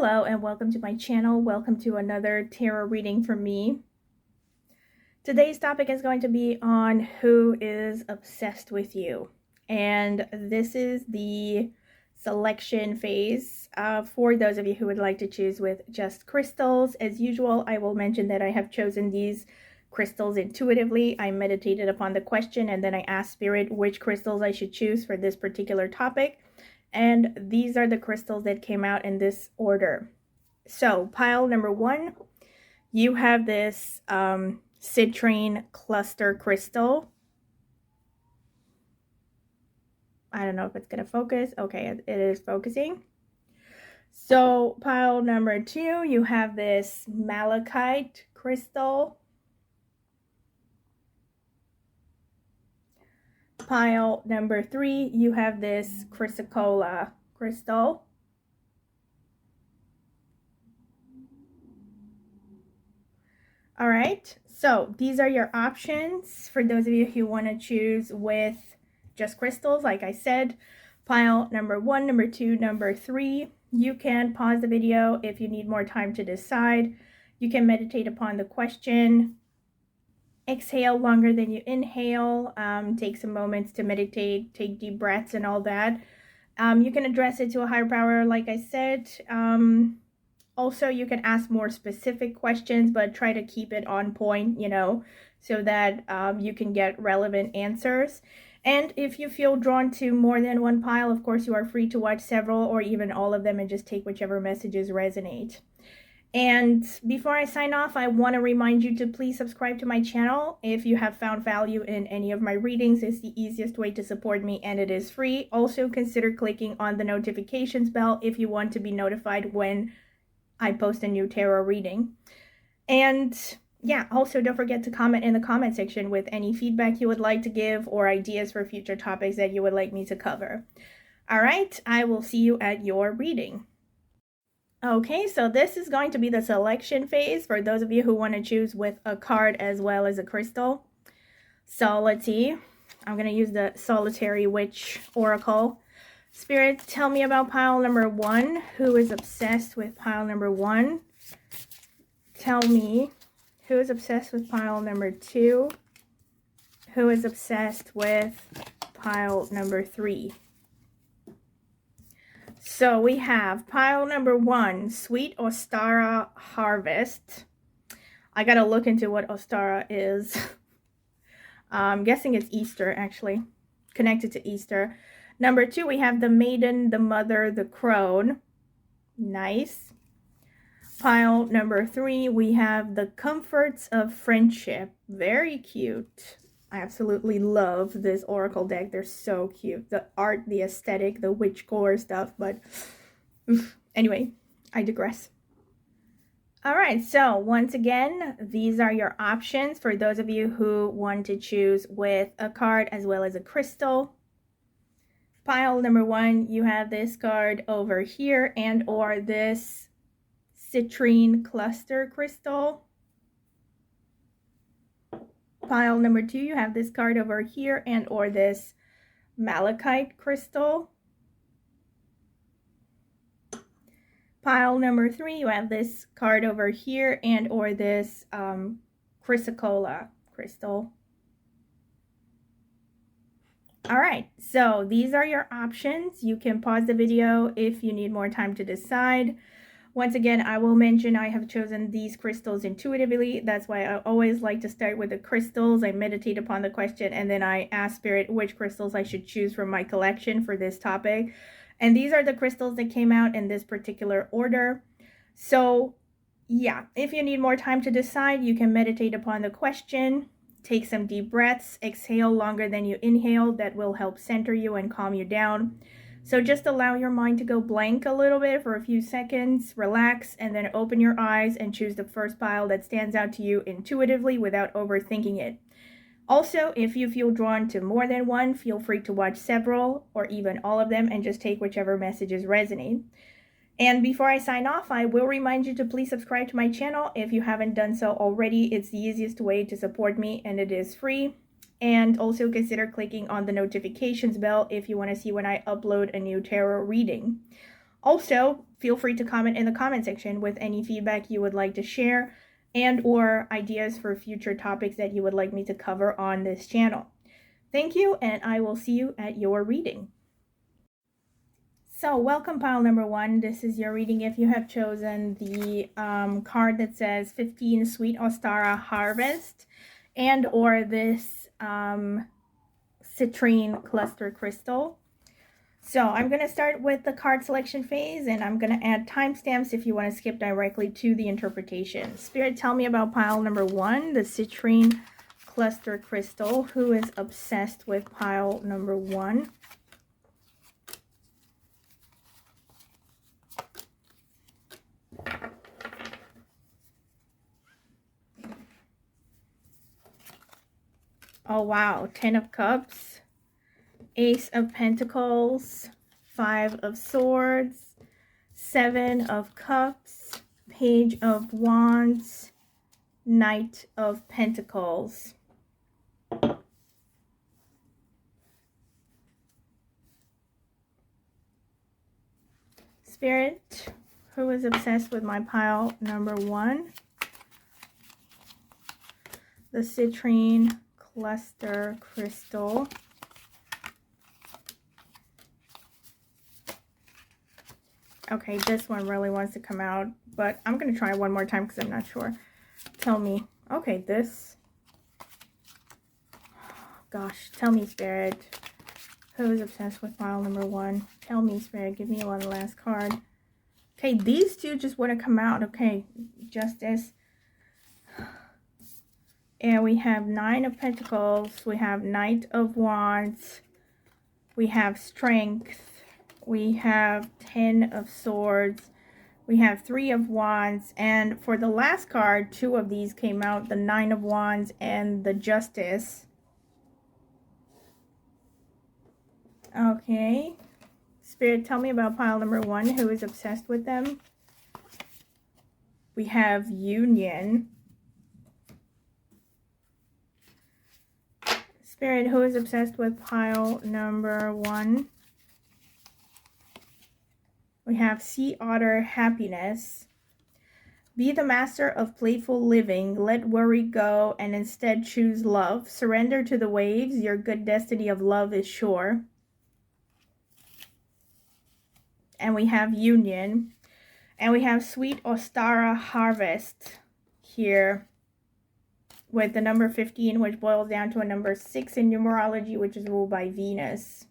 Hello and welcome to my channel. Welcome to another tarot reading from me. Today's topic is going to be on who is obsessed with you. And this is the selection phase for those of you who would like to choose with just crystals. As usual, I will mention that I have chosen these crystals intuitively. I meditated upon the question and then I asked Spirit which crystals I should choose for this particular topic. And these are the crystals that came out in this order. So pile number 1, you have this citrine cluster crystal. I don't know if it's going to focus. Okay, it is focusing. So pile number 2, you have this malachite crystal. Pile number 3, you have this chrysocolla crystal. All right, so these are your options for those of you who want to choose with just crystals. Like I said, pile number 1, number 2, number 3. You can pause the video if you need more time to decide. You can meditate upon the question. Exhale longer than you inhale. Take some moments to meditate, take deep breaths and all that. You can address it to a higher power, like I said. Also, you can ask more specific questions, but try to keep it on point, so that you can get relevant answers. And if you feel drawn to more than one pile, of course, you are free to watch several or even all of them and just take whichever messages resonate. And before I sign off, I want to remind you to please subscribe to my channel. If you have found value in any of my readings, it's the easiest way to support me and it is free. Also, consider clicking on the notifications bell if you want to be notified when I post a new tarot reading. And yeah, also don't forget to comment in the comment section with any feedback you would like to give or ideas for future topics that you would like me to cover. All right, I will see you at your reading. Okay, so this is going to be the selection phase for those of you who want to choose with a card as well as a crystal. So let's see. I'm going to use the Solitary Witch Oracle. Spirit, tell me about pile number 1. Who is obsessed with pile number 1? Tell me who is obsessed with pile number 2. Who is obsessed with pile number 3? So we have pile number 1, Sweet Ostara Harvest. I gotta look into what Ostara is. I'm guessing it's Easter, actually. Connected to Easter. Number 2, we have the Maiden, the Mother, the Crone. Nice. Pile number 3, we have the Comforts of Friendship. Very cute. I absolutely love this oracle deck. They're so cute. The art, the aesthetic, the witch core stuff, but anyway, I digress. All right, so once again, these are your options for those of you who want to choose with a card as well as a crystal. Pile number 1, you have this card over here and or this citrine cluster crystal. Pile number 2, you have this card over here and or this malachite crystal. Pile number 3, you have this card over here and or this chrysocolla crystal. All right, so these are your options. You can pause the video if you need more time to decide. Once again, I will mention I have chosen these crystals intuitively. That's why I always like to start with the crystals. I meditate upon the question and then I ask Spirit which crystals I should choose from my collection for this topic. And these are the crystals that came out in this particular order. So yeah, if you need more time to decide, you can meditate upon the question. Take some deep breaths. Exhale longer than you inhale. That will help center you and calm you down. So just allow your mind to go blank a little bit for a few seconds, relax, and then open your eyes and choose the first pile that stands out to you intuitively without overthinking it. Also, if you feel drawn to more than one, feel free to watch several or even all of them and just take whichever messages resonate. And before I sign off, I will remind you to please subscribe to my channel. If you haven't done so already, it's the easiest way to support me and it is free. And also consider clicking on the notifications bell if you want to see when I upload a new tarot reading. Also, feel free to comment in the comment section with any feedback you would like to share and or ideas for future topics that you would like me to cover on this channel. Thank you, and I will see you at your reading. So welcome pile number 1. This is your reading if you have chosen the card that says 15 Sweet Ostara Harvest and or this citrine cluster crystal. So I'm going to start with the card selection phase, and I'm going to add timestamps if you want to skip directly to the interpretation. Spirit, tell me about pile number 1, the citrine cluster crystal. Who is obsessed with pile number 1? Oh wow, 10 of Cups, Ace of Pentacles, 5 of Swords, 7 of Cups, Page of Wands, Knight of Pentacles. Spirit, who is obsessed with my pile number 1? The citrine cluster crystal. Okay, this one really wants to come out, but I'm going to try one more time because I'm not sure. Tell me. Okay, this. Gosh, tell me, Spirit. Who is obsessed with pile number 1? Tell me, Spirit. Give me one last card. Okay, these two just want to come out. Okay, Justice. And we have 9 of Pentacles. We have Knight of Wands. We have Strength. We have 10 of Swords. We have 3 of Wands. And for the last card, 2 of these came out. The 9 of Wands and the Justice. Okay. Spirit, tell me about pile number 1. Who is obsessed with them? We have Union. Spirit, who is obsessed with pile number 1? We have Sea Otter Happiness. Be the master of playful living. Let worry go and instead choose love. Surrender to the waves. Your good destiny of love is sure. And we have Union. And we have Sweet Ostara Harvest here with the number 15, which boils down to a number 6 in numerology, which is ruled by Venus.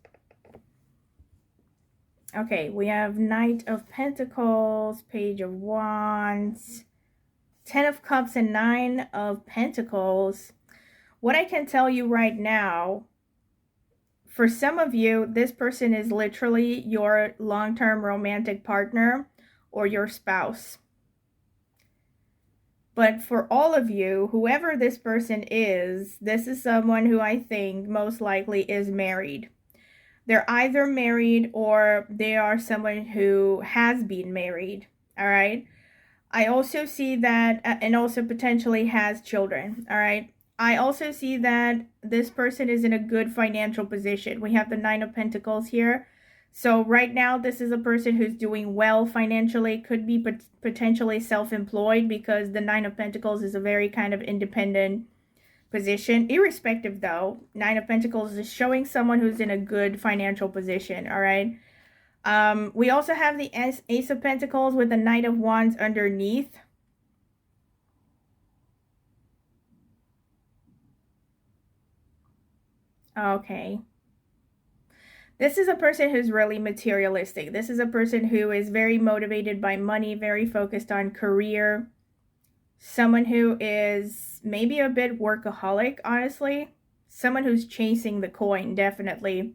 Okay, we have Knight of Pentacles, Page of Wands, 10 of Cups, and 9 of Pentacles. What I can tell you right now, for some of you, this person is literally your long-term romantic partner or your spouse. But for all of you, whoever this person is, this is someone who I think most likely is married. They're either married or they are someone who has been married, all right? I also see that, and also potentially has children, all right? I also see that this person is in a good financial position. We have the 9 of Pentacles here. So right now, this is a person who's doing well financially, could be potentially self-employed because the 9 of Pentacles is a very kind of independent position. Irrespective though, 9 of Pentacles is showing someone who's in a good financial position, all right? We also have the Ace of Pentacles with the Knight of Wands underneath. Okay. This is a person who's really materialistic. This is a person who is very motivated by money, very focused on career. Someone who is maybe a bit workaholic, honestly. Someone who's chasing the coin, definitely.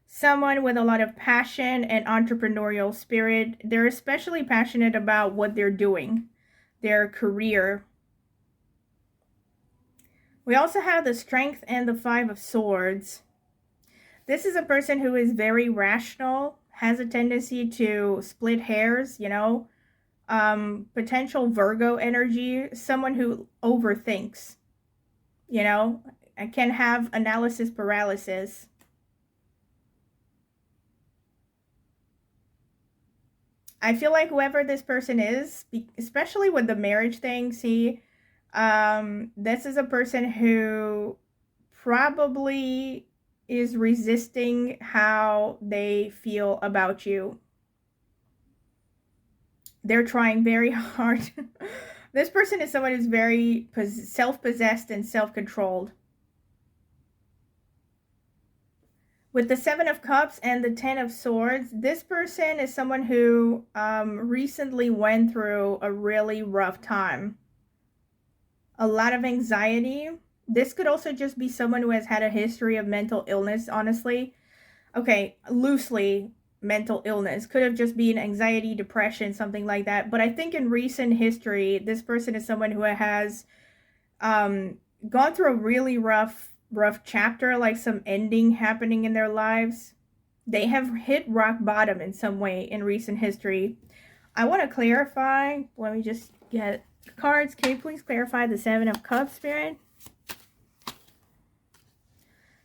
Someone with a lot of passion and entrepreneurial spirit. They're especially passionate about what they're doing, their career. We also have the Strength and the 5 of Swords. This is a person who is very rational, has a tendency to split hairs, you know, potential Virgo energy, someone who overthinks, you know, and can have analysis paralysis. I feel like whoever this person is, especially with the marriage thing, see, this is a person who probably is resisting how they feel about you. They're trying very hard. This person is someone who's very self-possessed and self-controlled. With the Seven of Cups and the Ten of Swords, this person is someone who recently went through a really rough time. A lot of anxiety. This could also just be someone who has had a history of mental illness, honestly. Okay, loosely mental illness. Could have just been anxiety, depression, something like that. But I think in recent history, this person is someone who has gone through a really rough chapter, like some ending happening in their lives. They have hit rock bottom in some way in recent history. I want to clarify. Let me just get cards. Can you please clarify the Seven of Cups, Spirit?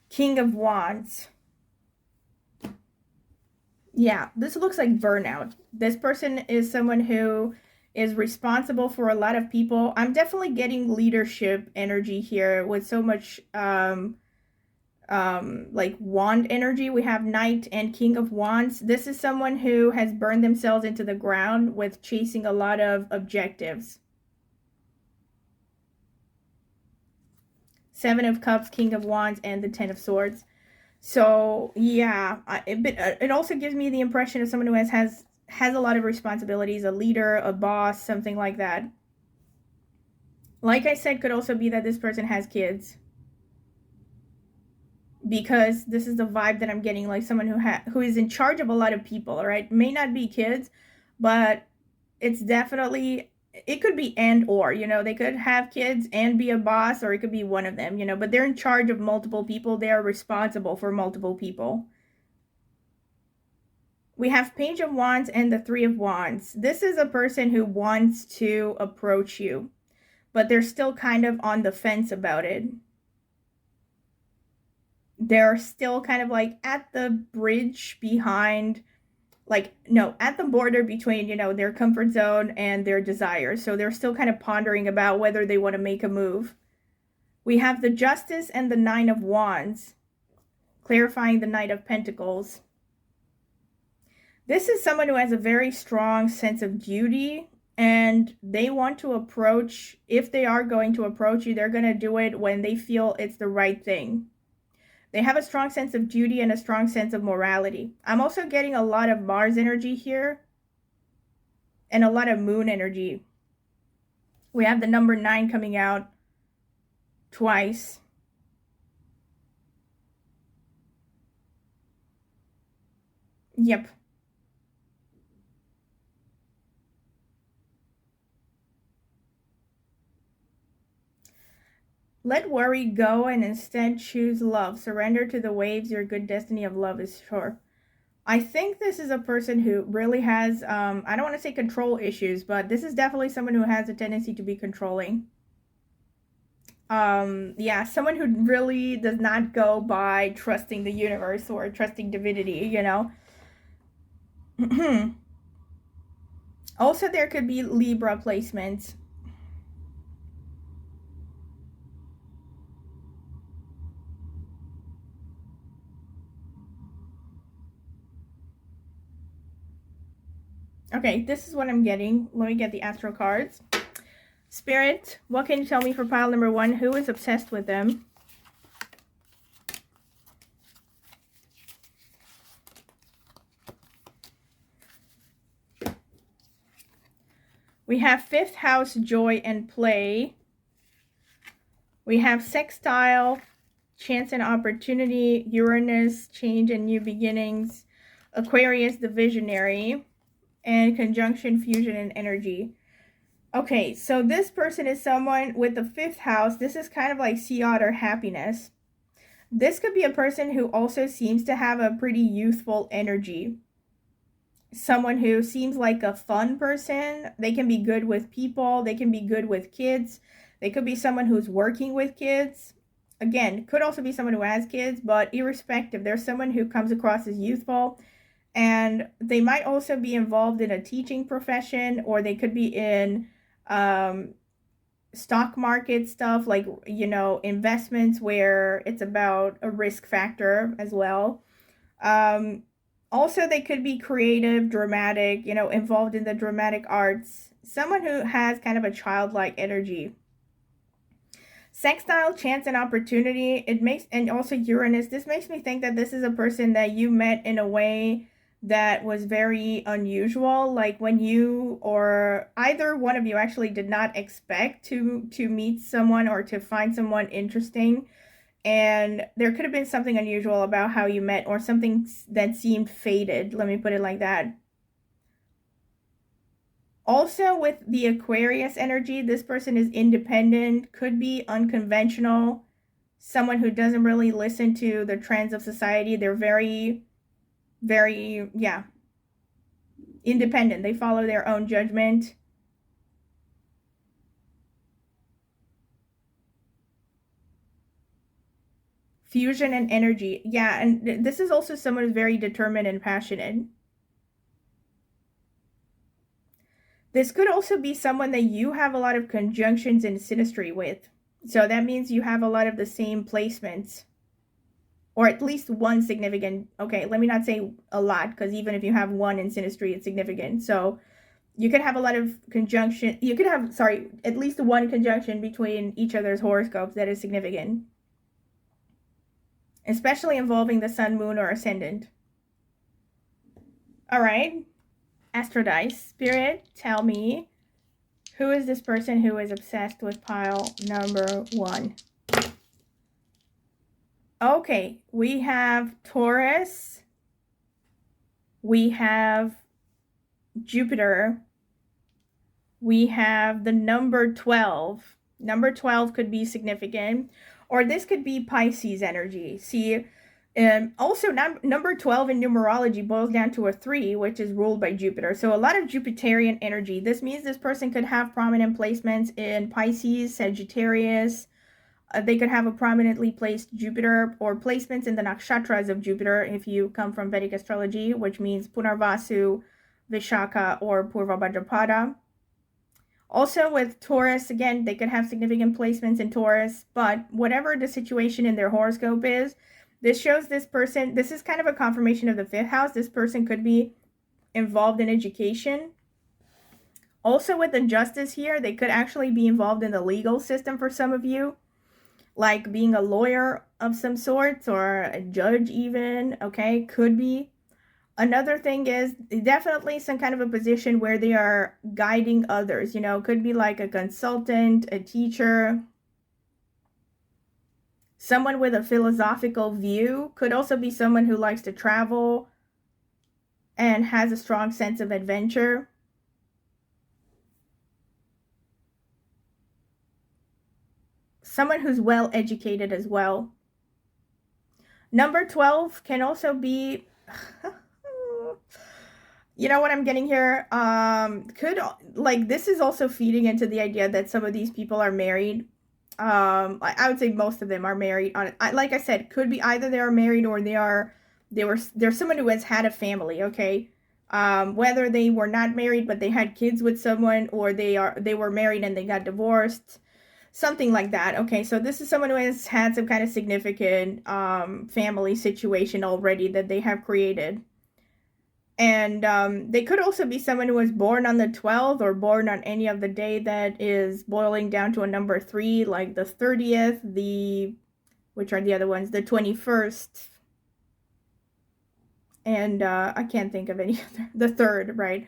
King of Wands. Yeah, this looks like burnout. This person is someone who is responsible for a lot of people. I'm definitely getting leadership energy here with so much like wand energy. We have Knight and King of Wands. This is someone who has burned themselves into the ground with chasing a lot of objectives. Seven of Cups, King of Wands, and the Ten of Swords. So yeah, it also gives me the impression of someone who has a lot of responsibilities, a leader, a boss, something like that. Like I said, could also be that this person has kids, because this is the vibe that I'm getting, like someone who is in charge of a lot of people. All right, may not be kids, but it's definitely, it could be and or, you know, they could have kids and be a boss, or it could be one of them, you know, but they're in charge of multiple people. They are responsible for multiple people. We have Page of Wands and the Three of Wands. This is a person who wants to approach you, but they're still kind of on the fence about it. They're still kind of like at the bridge behind, like, no, at the border between, you know, their comfort zone and their desires. So they're still kind of pondering about whether they want to make a move. We have the Justice and the Nine of Wands, clarifying the Knight of Pentacles. This is someone who has a very strong sense of duty, and they want to approach, if they are going to approach you, they're going to do it when they feel it's the right thing. They have a strong sense of duty and a strong sense of morality. I'm also getting a lot of Mars energy here and a lot of Moon energy. We have the number 9 coming out twice. Yep. Let worry go and instead choose love. Surrender to the waves. Your good destiny of love is sure. I think this is a person who really has, I don't want to say control issues, but this is definitely someone who has a tendency to be controlling. Yeah, someone who really does not go by trusting the universe or trusting divinity, you know. Also, there could be Libra placements. Okay, this is what I'm getting. Let me get the Astro cards. Spirit, what can you tell me for pile number 1? Who is obsessed with them? We have 5th house, joy and play. We have sextile, chance and opportunity. Uranus, change and new beginnings. Aquarius, the visionary. And conjunction, fusion, and energy. Okay, so this person is someone with the 5th house. This is kind of like sea otter happiness. This could be a person who also seems to have a pretty youthful energy. Someone who seems like a fun person. They can be good with people. They can be good with kids. They could be someone who's working with kids. Again, could also be someone who has kids, but irrespective, there's someone who comes across as youthful. And they might also be involved in a teaching profession, or they could be in stock market stuff, like, you know, investments where it's about a risk factor as well. Also, they could be creative, dramatic, you know, involved in the dramatic arts. Someone who has kind of a childlike energy. Sextile, chance and opportunity. It makes, and also Uranus, this makes me think that this is a person that you met in a way that was very unusual, like when you or either one of you actually did not expect to meet someone or to find someone interesting, and there could have been something unusual about how you met, or something that seemed fated, let me put it like that. Also, with the Aquarius energy, this person is independent, could be unconventional, someone who doesn't really listen to the trends of society. They're very, very, yeah, independent. They follow their own judgment. Fusion and energy. Yeah, and this is also someone who's very determined and passionate. This could also be someone that you have a lot of conjunctions and synastry with. So that means you have a lot of the same placements, or at least one significant. Okay, let me not say a lot, because even if you have one in synastry, it's significant. So you could have a lot of conjunction. You could have, sorry, at least one conjunction between each other's horoscopes that is significant, especially involving the sun, moon, or ascendant. All right, Astro Dice Spirit, tell me, who is this person who is obsessed with pile number 1? Okay, we have Taurus, we have Jupiter, we have the number 12. Number 12 could be significant, or this could be Pisces energy. See, also number 12 in numerology boils down to a 3, which is ruled by Jupiter. So a lot of Jupiterian energy. This means this person could have prominent placements in Pisces, Sagittarius. They could have a prominently placed Jupiter, or placements in the nakshatras of Jupiter if you come from Vedic astrology, which means Punarvasu, Vishaka, or Purva Bhadrapada. Also with Taurus, again, they could have significant placements in Taurus, but whatever the situation in their horoscope is, this shows this person, this is kind of a confirmation of the 5th house. This person could be involved in education. Also with the Justice here, they could actually be involved in the legal system for some of you, like being a lawyer of some sorts, or a judge even, okay, could be. Another thing is definitely some kind of a position where they are guiding others, you know, could be like a consultant, a teacher, someone with a philosophical view. Could also be someone who likes to travel and has a strong sense of adventure. Someone who's well educated as well. Number 12 can also be you know what I'm getting here? Could, like, this is also feeding into the idea that some of these people are married. I would say most of them are married. Like I said, could be either they are married, or they're someone who has had a family. Okay, whether they were not married but they had kids with someone, or they were married and they got divorced, something like that. Okay, so this is someone who has had some kind of significant family situation already that they have created. And they could also be someone who was born on the 12th, or born on any of the day that is boiling down to a number 3, like the 30th, which are the other ones, the 21st, and I can't think of any other, the 3rd, right?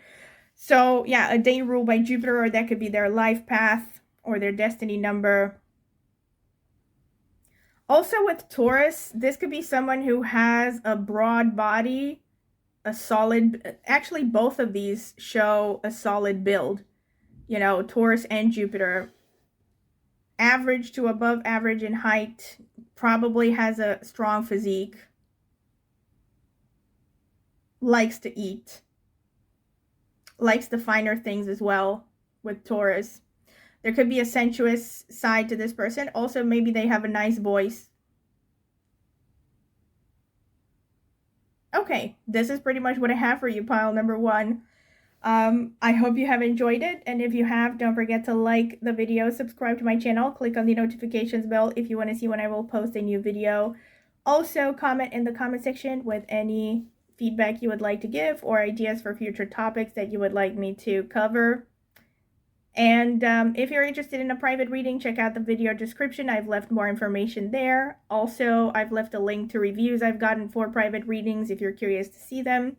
So yeah, a day ruled by Jupiter, or that could be their life path or their destiny number. Also with Taurus, this could be someone who has a broad body, a solid, actually both of these show a solid build, you know, Taurus and Jupiter. Average to above average in height, probably has a strong physique, likes to eat, likes the finer things as well with Taurus. There could be a sensuous side to this person. Also, maybe they have a nice voice. Okay, this is pretty much what I have for you, pile number 1. I hope you have enjoyed it, and if you have, don't forget to like the video, subscribe to my channel, click on the notifications bell if you want to see when I will post a new video. Also, comment in the comment section with any feedback you would like to give or ideas for future topics that you would like me to cover. And if you're interested in a private reading, check out the video description. I've left more information there. Also, I've left a link to reviews I've gotten for private readings if you're curious to see them.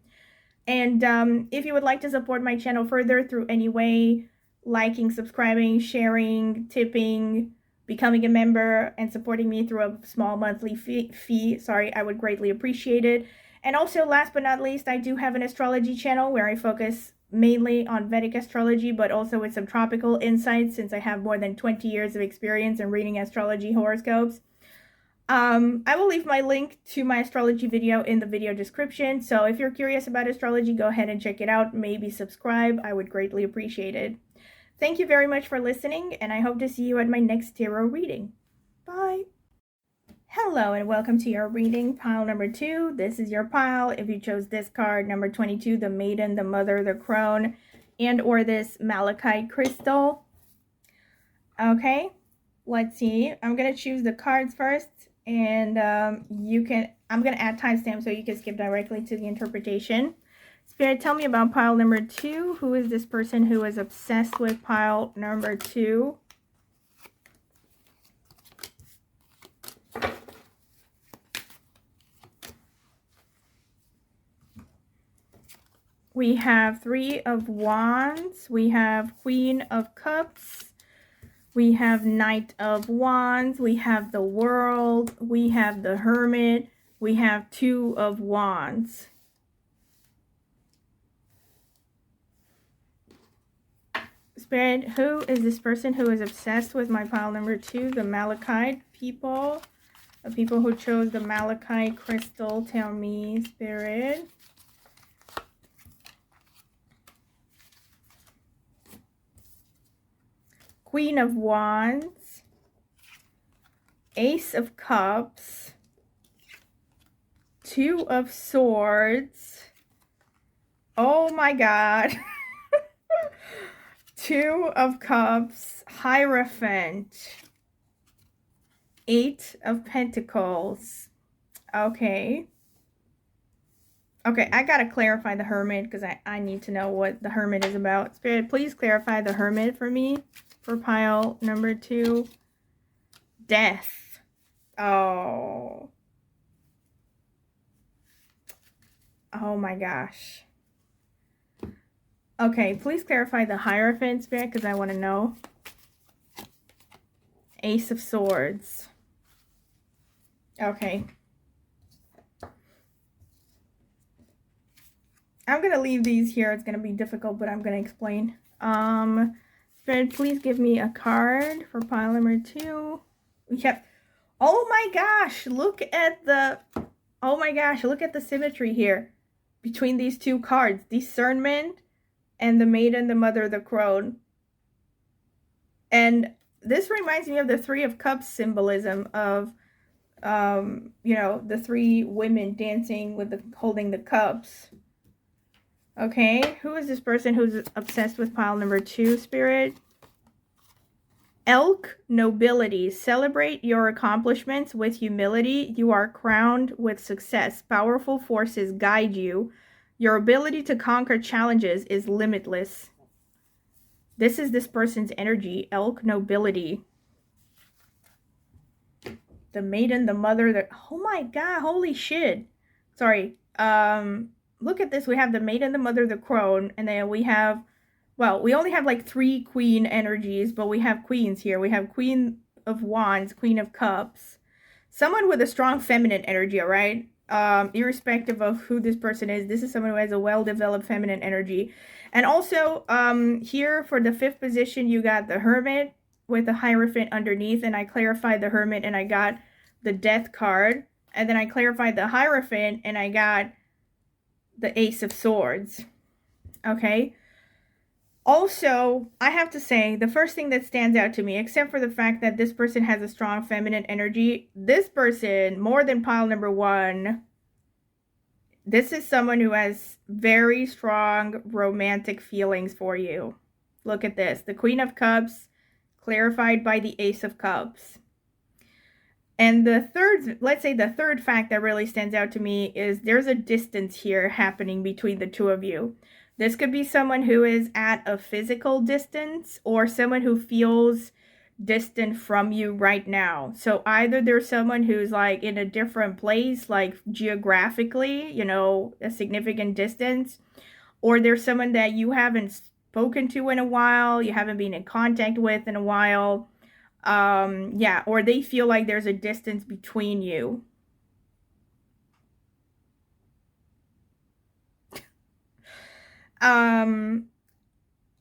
And if you would like to support my channel further through any way, liking, subscribing, sharing, tipping, becoming a member, and supporting me through a small monthly fee, I would greatly appreciate it. And also, last but not least, I do have an astrology channel where I focus mainly on Vedic astrology, but also with some tropical insights since I have more than 20 years of experience in reading astrology horoscopes. I will leave my link to my astrology video in the video description, so if you're curious about astrology, go ahead and check it out. Maybe subscribe. I would greatly appreciate it. Thank you very much for listening, and I hope to see you at my next tarot reading. Bye! Hello, and welcome to your reading, pile number 2. This is your pile. If you chose this card, number 22, the Maiden, the Mother, the Crone, and or this Malachite crystal. Okay, let's see. I'm going to choose the cards first. And I'm going to add timestamps so you can skip directly to the interpretation. Spirit, tell me about pile number 2. Who is this person who is obsessed with pile number 2? We have 3 of Wands. We have Queen of Cups. We have Knight of Wands, we have the World, we have the Hermit, we have 2 of Wands. Spirit, who is this person who is obsessed with my pile number 2, the Malachite people? The people who chose the Malachite crystal, tell me, Spirit. Queen of Wands, Ace of Cups, 2 of Swords, oh my god, 2 of Cups, Hierophant, 8 of Pentacles. Okay, I gotta clarify the Hermit because I need to know what the Hermit is about. Spirit, please clarify the Hermit for me. For pile number 2, Death. Oh my gosh. Okay, please clarify the Hierophant, Spirit, because I want to know. Ace of Swords. Okay. I'm going to leave these here. It's going to be difficult, but I'm going to explain. Spirit, please give me a card for pile number 2. We have, oh my gosh, look at the symmetry here between these 2 cards. Discernment and the Maiden, the Mother, the Crone. And this reminds me of the 3 of Cups symbolism of, you know, the 3 women dancing with holding the cups. Okay, who is this person who's obsessed with pile number 2, Spirit? Elk, nobility. Celebrate your accomplishments with humility. You are crowned with success. Powerful forces guide you. Your ability to conquer challenges is limitless. This is this person's energy. Elk, nobility. The Maiden, the Mother, the... Oh my god, holy shit. Sorry. Look at this. We have the Maiden, the Mother, the Crone, and then we have, well, we only have like 3 Queen energies, but we have Queens here. We have Queen of Wands, Queen of Cups. Someone with a strong feminine energy, all right? Irrespective of who this person is, this is someone who has a well-developed feminine energy. And also, here for the 5th position, you got the Hermit with the Hierophant underneath, and I clarified the Hermit, and I got the Death card. And then I clarified the Hierophant, and I got the Ace of Swords. Okay. Also, I have to say, the first thing that stands out to me, except for the fact that this person has a strong feminine energy, this person, more than pile number 1, This is someone who has very strong romantic feelings for you. Look at this. The Queen of Cups clarified by the Ace of Cups. And the third, let's say the third fact that really stands out to me is there's a distance here happening between the two of you. This could be someone who is at a physical distance or someone who feels distant from you right now. So either there's someone who's like in a different place, like geographically, you know, a significant distance, or there's someone that you haven't spoken to in a while, you haven't been in contact with in a while. Yeah, or they feel like there's a distance between you.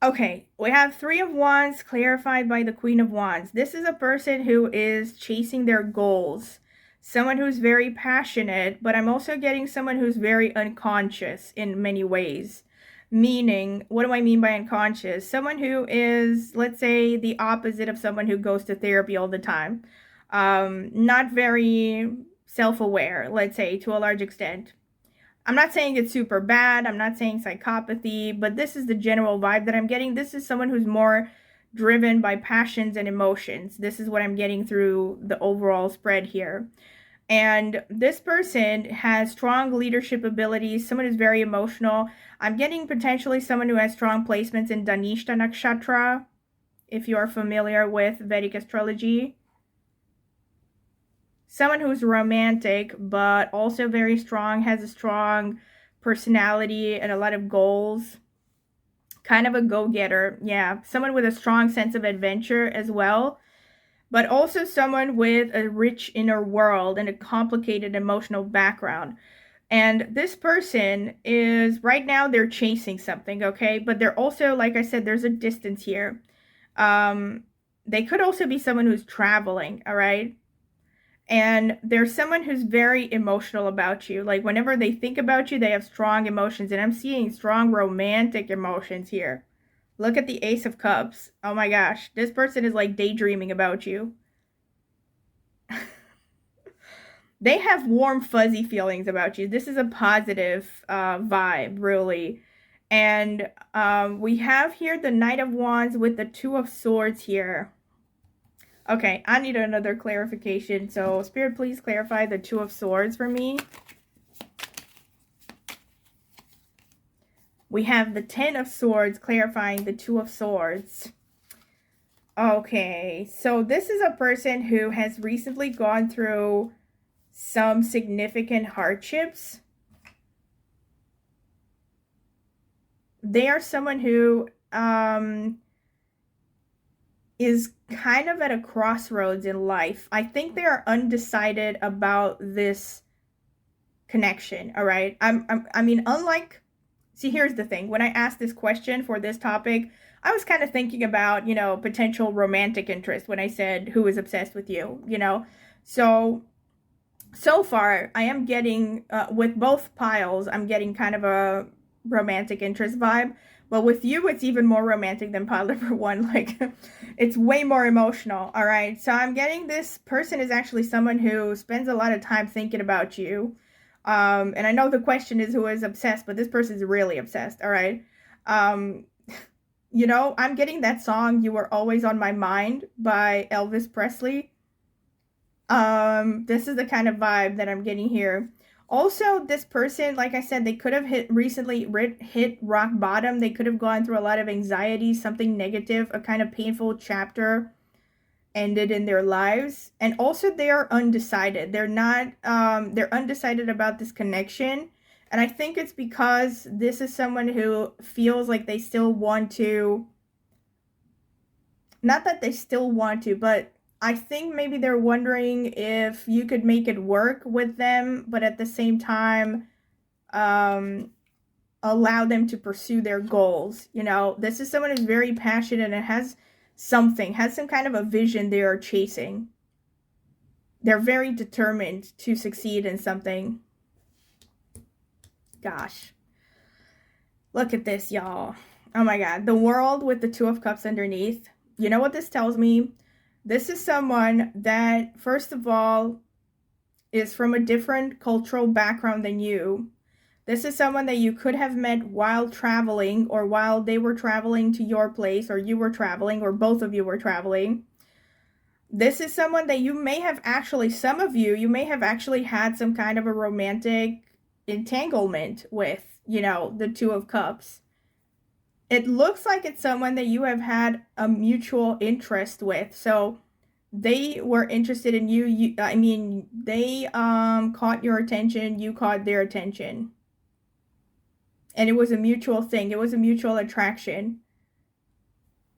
Okay, we have Three of Wands clarified by the Queen of Wands. This is a person who is chasing their goals. Someone who's very passionate, but I'm also getting someone who's very unconscious in many ways. Meaning, what do I mean by unconscious? Someone who is, let's say, the opposite of someone who goes to therapy all the time. Not very self-aware, let's say, to a large extent. I'm not saying it's super bad. I'm not saying psychopathy, but this is the general vibe that I'm getting. This is someone who's more driven by passions and emotions. This is what I'm getting through the overall spread here. And this person has strong leadership abilities, someone who's very emotional. I'm getting potentially someone who has strong placements in Dhanishta Nakshatra, if you are familiar with Vedic astrology. Someone who's romantic, but also very strong, has a strong personality and a lot of goals. Kind of a go-getter, yeah. Someone with a strong sense of adventure as well. But also someone with a rich inner world and a complicated emotional background. And this person is, right now, they're chasing something, okay? But they're also, like I said, there's a distance here. They could also be someone who's traveling, all right? And there's someone who's very emotional about you. Like, whenever they think about you, they have strong emotions. And I'm seeing strong romantic emotions here. Look at the Ace of Cups. Oh my gosh. This person is like daydreaming about you. They have warm, fuzzy feelings about you. This is a positive vibe, really. And we have here the Knight of Wands with the Two of Swords here. Okay, I need another clarification. So, Spirit, please clarify the Two of Swords for me. We have the Ten of Swords clarifying the Two of Swords. Okay, so this is a person who has recently gone through some significant hardships. They are someone who is kind of at a crossroads in life. I think they are undecided about this connection, all right? I mean, unlike, see, here's the thing. When I asked this question for this topic, I was kind of thinking about, you know, potential romantic interest when I said who is obsessed with you, you know? So far, I am getting, with both piles, I'm getting kind of a romantic interest vibe. But with you, it's even more romantic than pile number one. Like, it's way more emotional, all right? So I'm getting this person is actually someone who spends a lot of time thinking about you. And I know the question is who is obsessed, but this person is really obsessed, all right? You know, I'm getting that song, You Were Always on My Mind by Elvis Presley. This is the kind of vibe that I'm getting here. Also, this person, like I said, they could have hit rock bottom. They could have gone through a lot of anxiety, something negative, a kind of painful chapter ended in their lives. And also, they are undecided. They're not, they're undecided about this connection. And I think it's because this is someone who feels like they still want to, not that they still want to, but I think maybe they're wondering if you could make it work with them, but at the same time, allow them to pursue their goals. You know, this is someone who's very passionate and has some kind of a vision they are chasing. They're very determined to succeed in something. Gosh. Look at this, y'all. Oh my God. The World with the Two of Cups underneath. You know what this tells me? This is someone that, first of all, is from a different cultural background than you. This is someone that you could have met while traveling, or while they were traveling to your place, or you were traveling, or both of you were traveling. This is someone that you may have actually, some of you may have actually had some kind of a romantic entanglement with, you know, the Two of Cups. It looks like it's someone that you have had a mutual interest with. So they were interested in you. I mean, they caught your attention, you caught their attention. And it was a mutual thing. It was a mutual attraction.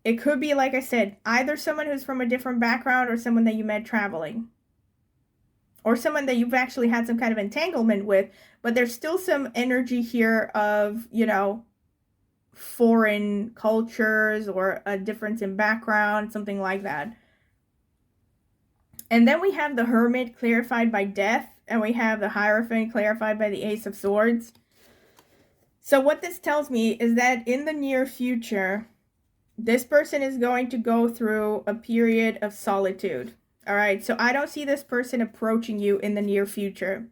It could be, like I said, either someone who's from a different background or someone that you met traveling. Or someone that you've actually had some kind of entanglement with, but there's still some energy here of, you know, foreign cultures or a difference in background, something like that. And then we have the Hermit clarified by Death, and we have the Hierophant clarified by the Ace of Swords. So what this tells me is that in the near future, this person is going to go through a period of solitude. All right, so I don't see this person approaching you in the near future.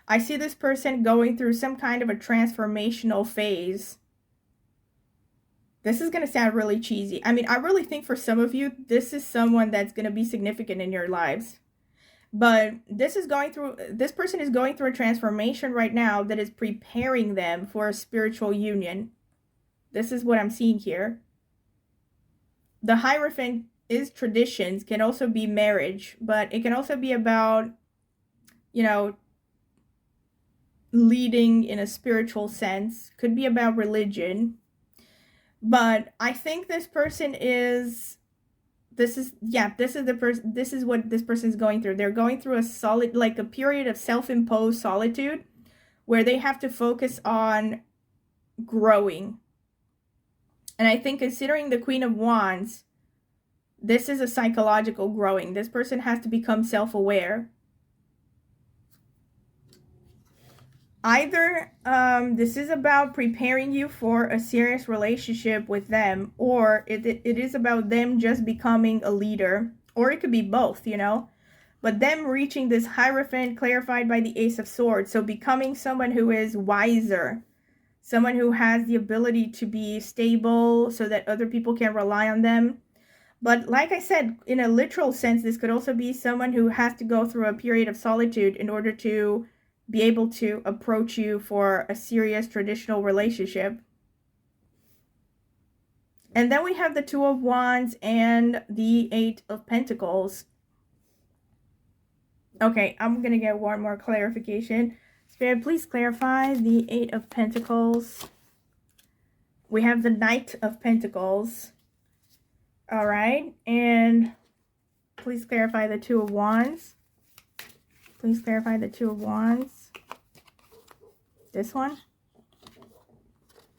I see this person going through some kind of a transformational phase. This is going to sound really cheesy. I mean, I really think for some of you, this is someone that's going to be significant in your lives. But this person is going through a transformation right now that is preparing them for a spiritual union. This is what I'm seeing here. The Hierophant is traditions, can also be marriage, but it can also be about, you know, leading in a spiritual sense. Could be about religion. But I think this person is, this is what this person is going through. They're going through a period of self-imposed solitude where they have to focus on growing. And I think, considering the Queen of Wands, this is a psychological growing. This person has to become self-aware. Either this is about preparing you for a serious relationship with them, or it is about them just becoming a leader, or it could be both, you know. But them reaching this Hierophant clarified by the Ace of Swords, so becoming someone who is wiser, someone who has the ability to be stable so that other people can rely on them. But like I said, in a literal sense, this could also be someone who has to go through a period of solitude in order to be able to approach you for a serious traditional relationship. And then we have the Two of Wands and the Eight of Pentacles. Okay, I'm going to get one more clarification. Spirit, please clarify the Eight of Pentacles. We have the Knight of Pentacles. All right, and please clarify the Two of Wands. Please clarify the Two of Wands. This one.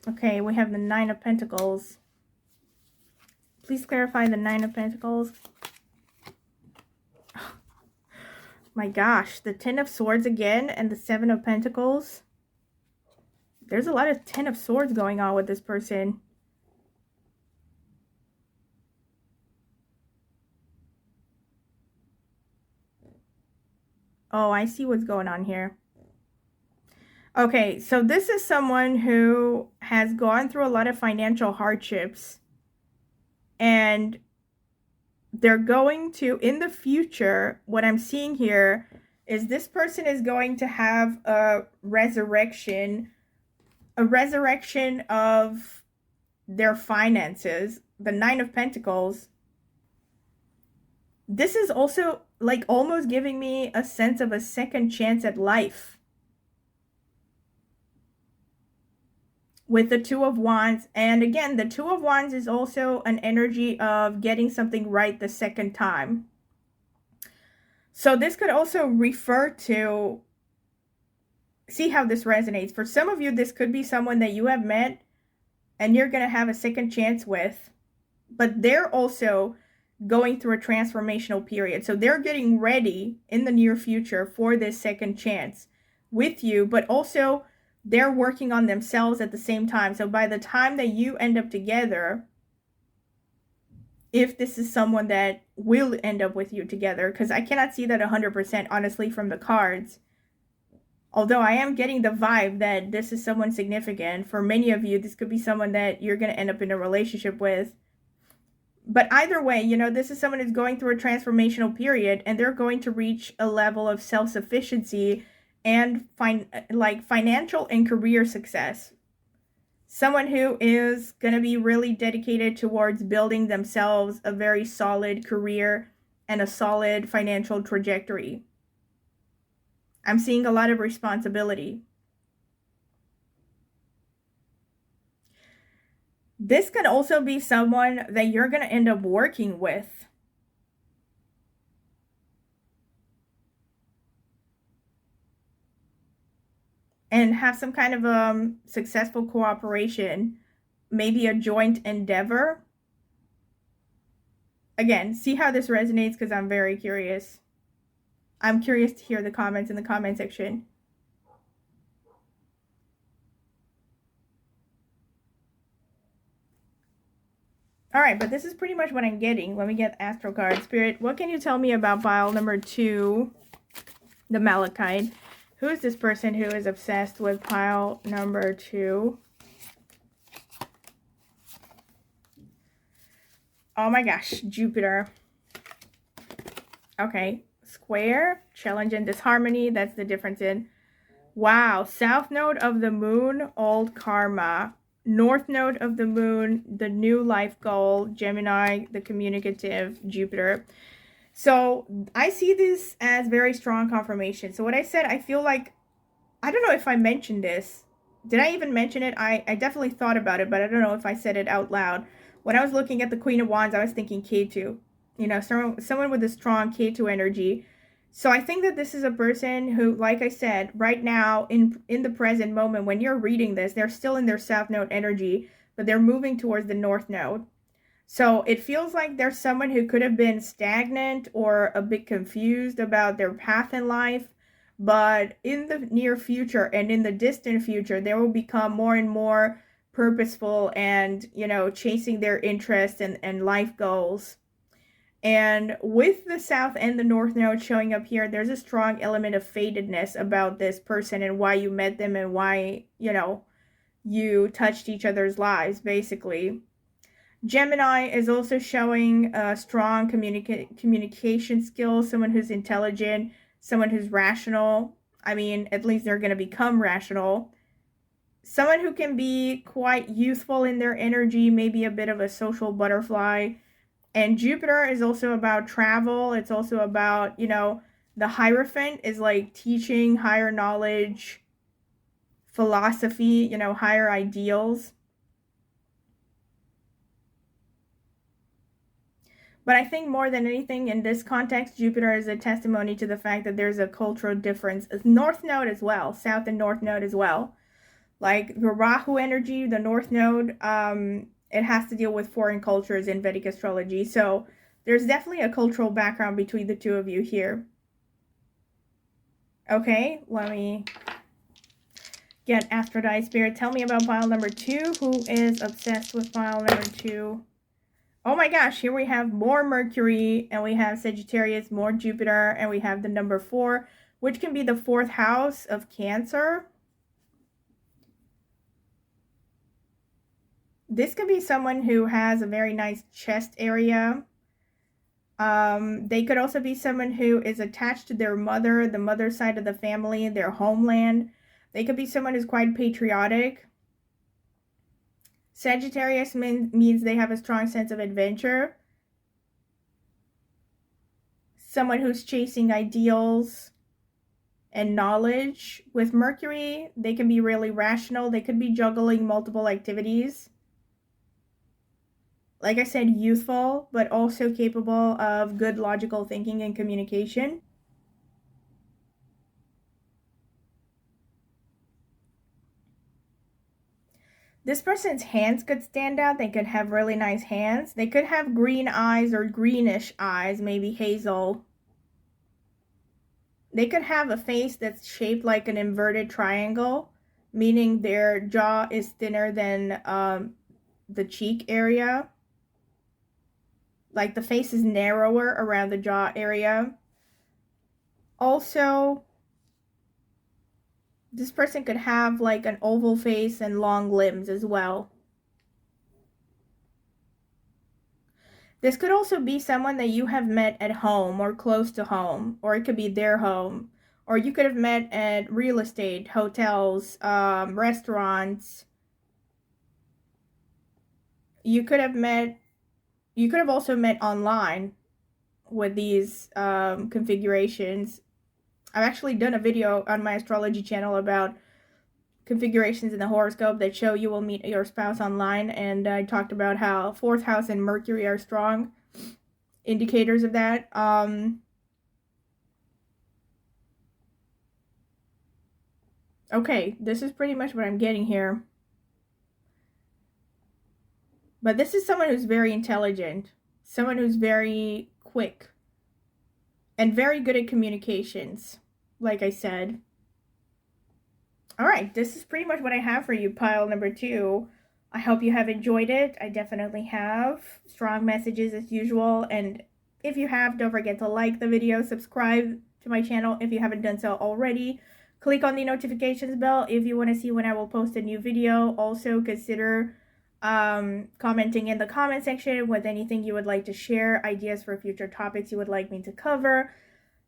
Okay, we have the Nine of Pentacles. Please clarify the Nine of Pentacles. Oh, my gosh, the Ten of Swords again and the Seven of Pentacles. There's a lot of Ten of Swords going on with this person. Oh, I see what's going on here. Okay, so this is someone who has gone through a lot of financial hardships. And they're going to, in the future, what I'm seeing here is this person is going to have a resurrection of their finances. The Nine of Pentacles. This is also like almost giving me a sense of a second chance at life. With the Two of Wands. And again, the Two of Wands is also an energy of getting something right the second time. So this could also refer to, see how this resonates. For some of you, this could be someone that you have met and you're going to have a second chance with. But they're also going through a transformational period. So they're getting ready in the near future for this second chance with you, but also they're working on themselves at the same time. So by the time that you end up together, if this is someone that will end up with you together, because I cannot see that 100% honestly from the cards, Although I am getting the vibe that this is someone significant. For many of you, this could be someone that you're going to end up in a relationship with. But either way, you know, this is someone who's going through a transformational period, and they're going to reach a level of self-sufficiency and financial and career success. Someone who is going to be really dedicated towards building themselves a very solid career and a solid financial trajectory. I'm seeing a lot of responsibility. This could also be someone that you're going to end up working with. And have some kind of successful cooperation, maybe a joint endeavor. Again, see how this resonates, because I'm very curious. I'm curious to hear the comments in the comment section. All right, but this is pretty much what I'm getting. Let me get Astro card. Spirit, what can you tell me about pile number 2, the Malachite? Who is this person who is obsessed with pile number 2? Oh my gosh, Jupiter. Okay, square, challenge and disharmony. That's the difference in. Wow, south node of the moon, old karma. North node of the moon, the new life goal, Gemini, the communicative, Jupiter. So I see this as very strong confirmation. So what I said, I feel like, I don't know if I mentioned this. Did I even mention it? I definitely thought about it, but I don't know if I said it out loud. When I was looking at the Queen of Wands, I was thinking K2. You know, someone with a strong K2 energy. So I think that this is a person who, like I said, right now, in the present moment, when you're reading this, they're still in their south node energy, but they're moving towards the north node. So it feels like there's someone who could have been stagnant or a bit confused about their path in life, but in the near future and in the distant future, they will become more and more purposeful and, you know, chasing their interests and life goals. And with the south and the north node showing up here, there's a strong element of fatedness about this person and why you met them and why, you know, you touched each other's lives, basically. Gemini is also showing strong communication skills, someone who's intelligent, someone who's rational. I mean, at least they're going to become rational. Someone who can be quite youthful in their energy, maybe a bit of a social butterfly. And Jupiter is also about travel. It's also about, you know, the Hierophant is like teaching, higher knowledge, philosophy, you know, higher ideals. But I think more than anything in this context, Jupiter is a testimony to the fact that there's a cultural difference. North node as well, south and north node as well. Like the Rahu energy, the north node, it has to deal with foreign cultures in Vedic astrology. So there's definitely a cultural background between the two of you here. Okay, let me get Aphrodite Spirit. Tell me about pile number 2. Who is obsessed with pile number 2? Oh my gosh, here we have more Mercury, and we have Sagittarius, more Jupiter, and we have the number 4, which can be the 4th house of Cancer. This could be someone who has a very nice chest area. They could also be someone who is attached to their mother, the mother side of the family, their homeland. They could be someone who's quite patriotic. Sagittarius means they have a strong sense of adventure. Someone who's chasing ideals and knowledge. With Mercury, they can be really rational. They could be juggling multiple activities. Like I said, youthful, but also capable of good logical thinking and communication. This person's hands could stand out. They could have really nice hands. They could have green eyes or greenish eyes, maybe hazel. They could have a face that's shaped like an inverted triangle, meaning their jaw is thinner than the cheek area. Like the face is narrower around the jaw area. Also, This person could have like an oval face and long limbs as well. This could also be someone that you have met at home or close to home, or it could be their home, or you could have met at real estate, hotels, restaurants. You could have also met online with these configurations. I've actually done a video on my astrology channel about configurations in the horoscope that show you will meet your spouse online, and I talked about how 4th house and Mercury are strong indicators of that. Okay, this is pretty much what I'm getting here. But this is someone who's very intelligent, someone who's very quick, and very good at communications, like I said. All right, this is pretty much what I have for you, pile number 2. I hope you have enjoyed it. I definitely have. Strong messages as usual. And if you have, don't forget to like the video, subscribe to my channel if you haven't done so already. Click on the notifications bell if you want to see when I will post a new video. Also, consider commenting in the comment section with anything you would like to share, ideas for future topics you would like me to cover.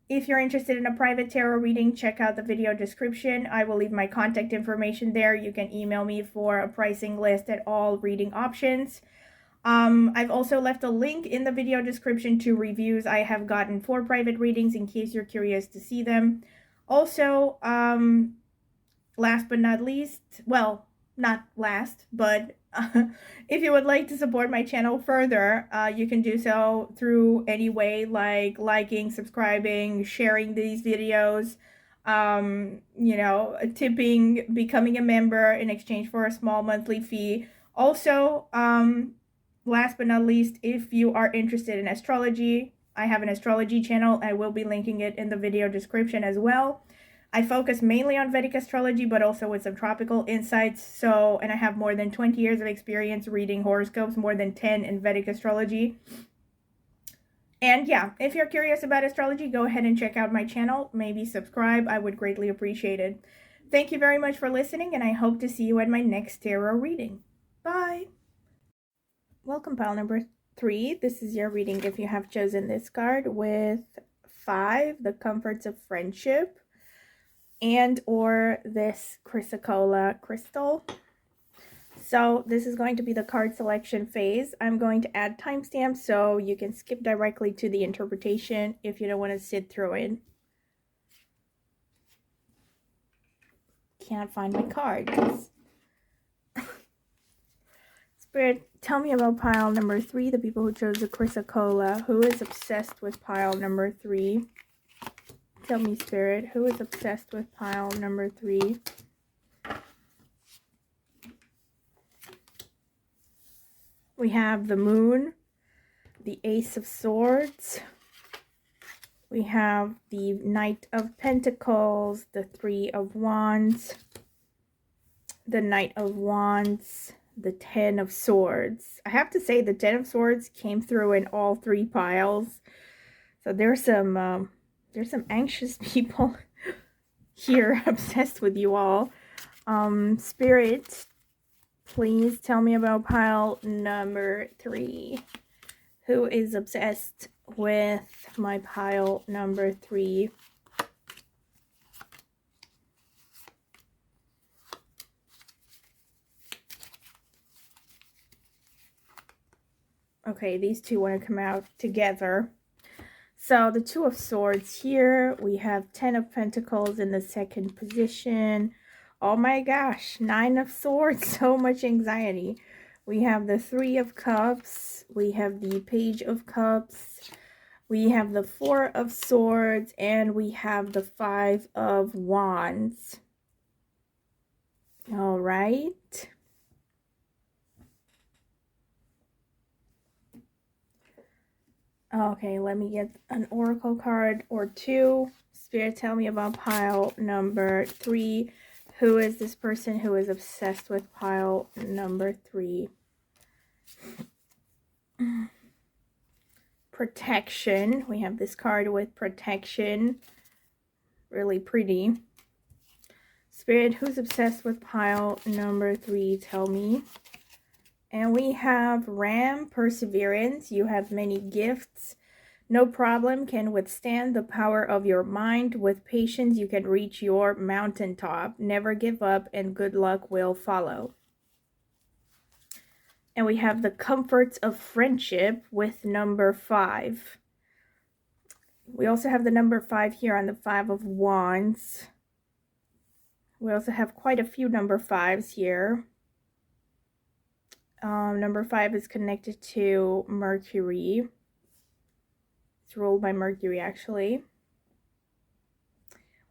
If you're interested in a private tarot reading, check out the video description. I will leave my contact information there. You can email me for a pricing list at all reading options. I've also left a link in the video description to reviews I have gotten for private readings in case you're curious to see them. Also, last but not least, well, not last, but if you would like to support my channel further, you can do so through any way, like liking, subscribing, sharing these videos, you know, tipping, becoming a member in exchange for a small monthly fee. Also, last but not least, if you are interested in astrology, I have an astrology channel. I will be linking it in the video description as well. I focus mainly on Vedic astrology, but also with some tropical insights. And I have more than 20 years of experience reading horoscopes, more than 10 in Vedic astrology. And yeah, if you're curious about astrology, go ahead and check out my channel. Maybe subscribe. I would greatly appreciate it. Thank you very much for listening, and I hope to see you at my next tarot reading. Bye! Welcome, pile number 3. This is your reading if you have chosen this card with 5, the comforts of friendship, and or this chrysocolla crystal. So this is going to be the card selection phase. I'm going to add timestamps so you can skip directly to the interpretation if you don't want to sit through it. Can't find my card. Spirit, tell me about pile number 3, the people who chose the chrysocolla. Who is obsessed with pile number 3? Tell me, Spirit, who is obsessed with pile number 3? We have the Moon, the Ace of Swords. We have the Knight of Pentacles, the 3 of Wands, the Knight of Wands, the 10 of Swords. I have to say the 10 of Swords came through in all 3 piles. So there's some anxious people here obsessed with you all. Spirit, please tell me about pile number 3. Who is obsessed with my pile number 3? Okay, these two want to come out together. So the 2 of Swords here, we have 10 of Pentacles in the 2nd position. Oh my gosh, 9 of Swords, so much anxiety. We have the 3 of Cups, we have the Page of Cups, we have the 4 of Swords, and we have the 5 of Wands. All right. Okay, let me get an oracle card or 2. Spirit, tell me about pile number 3. Who is this person who is obsessed with pile number 3? Protection. We have this card with protection. Really pretty. Spirit, who's obsessed with pile number 3? Tell me. And we have Ram, perseverance. You have many gifts. No problem can withstand the power of your mind. With patience, you can reach your mountaintop. Never give up, and good luck will follow. And we have the comforts of friendship with number 5. We also have the number 5 here on the 5 of Wands. We also have quite a few number 5s here. Number 5 is connected to Mercury. It's ruled by Mercury, actually.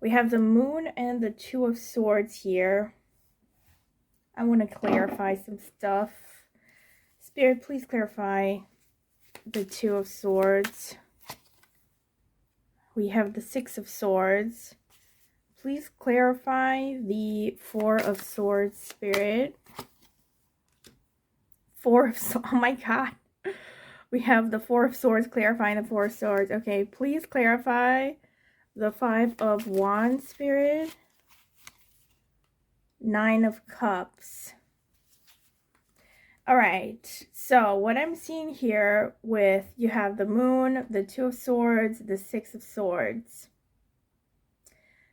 We have the Moon and the 2 of Swords here. I want to clarify some stuff. Spirit, please clarify the 2 of Swords. We have the 6 of Swords. Please clarify the 4 of Swords, Spirit. 4 of Swords. Oh my God. We have the 4 of Swords clarifying the 4 of Swords. Okay, please clarify the 5 of Wands, Spirit. 9 of Cups. All right, so what I'm seeing here with, you have the Moon, the 2 of Swords, the 6 of Swords.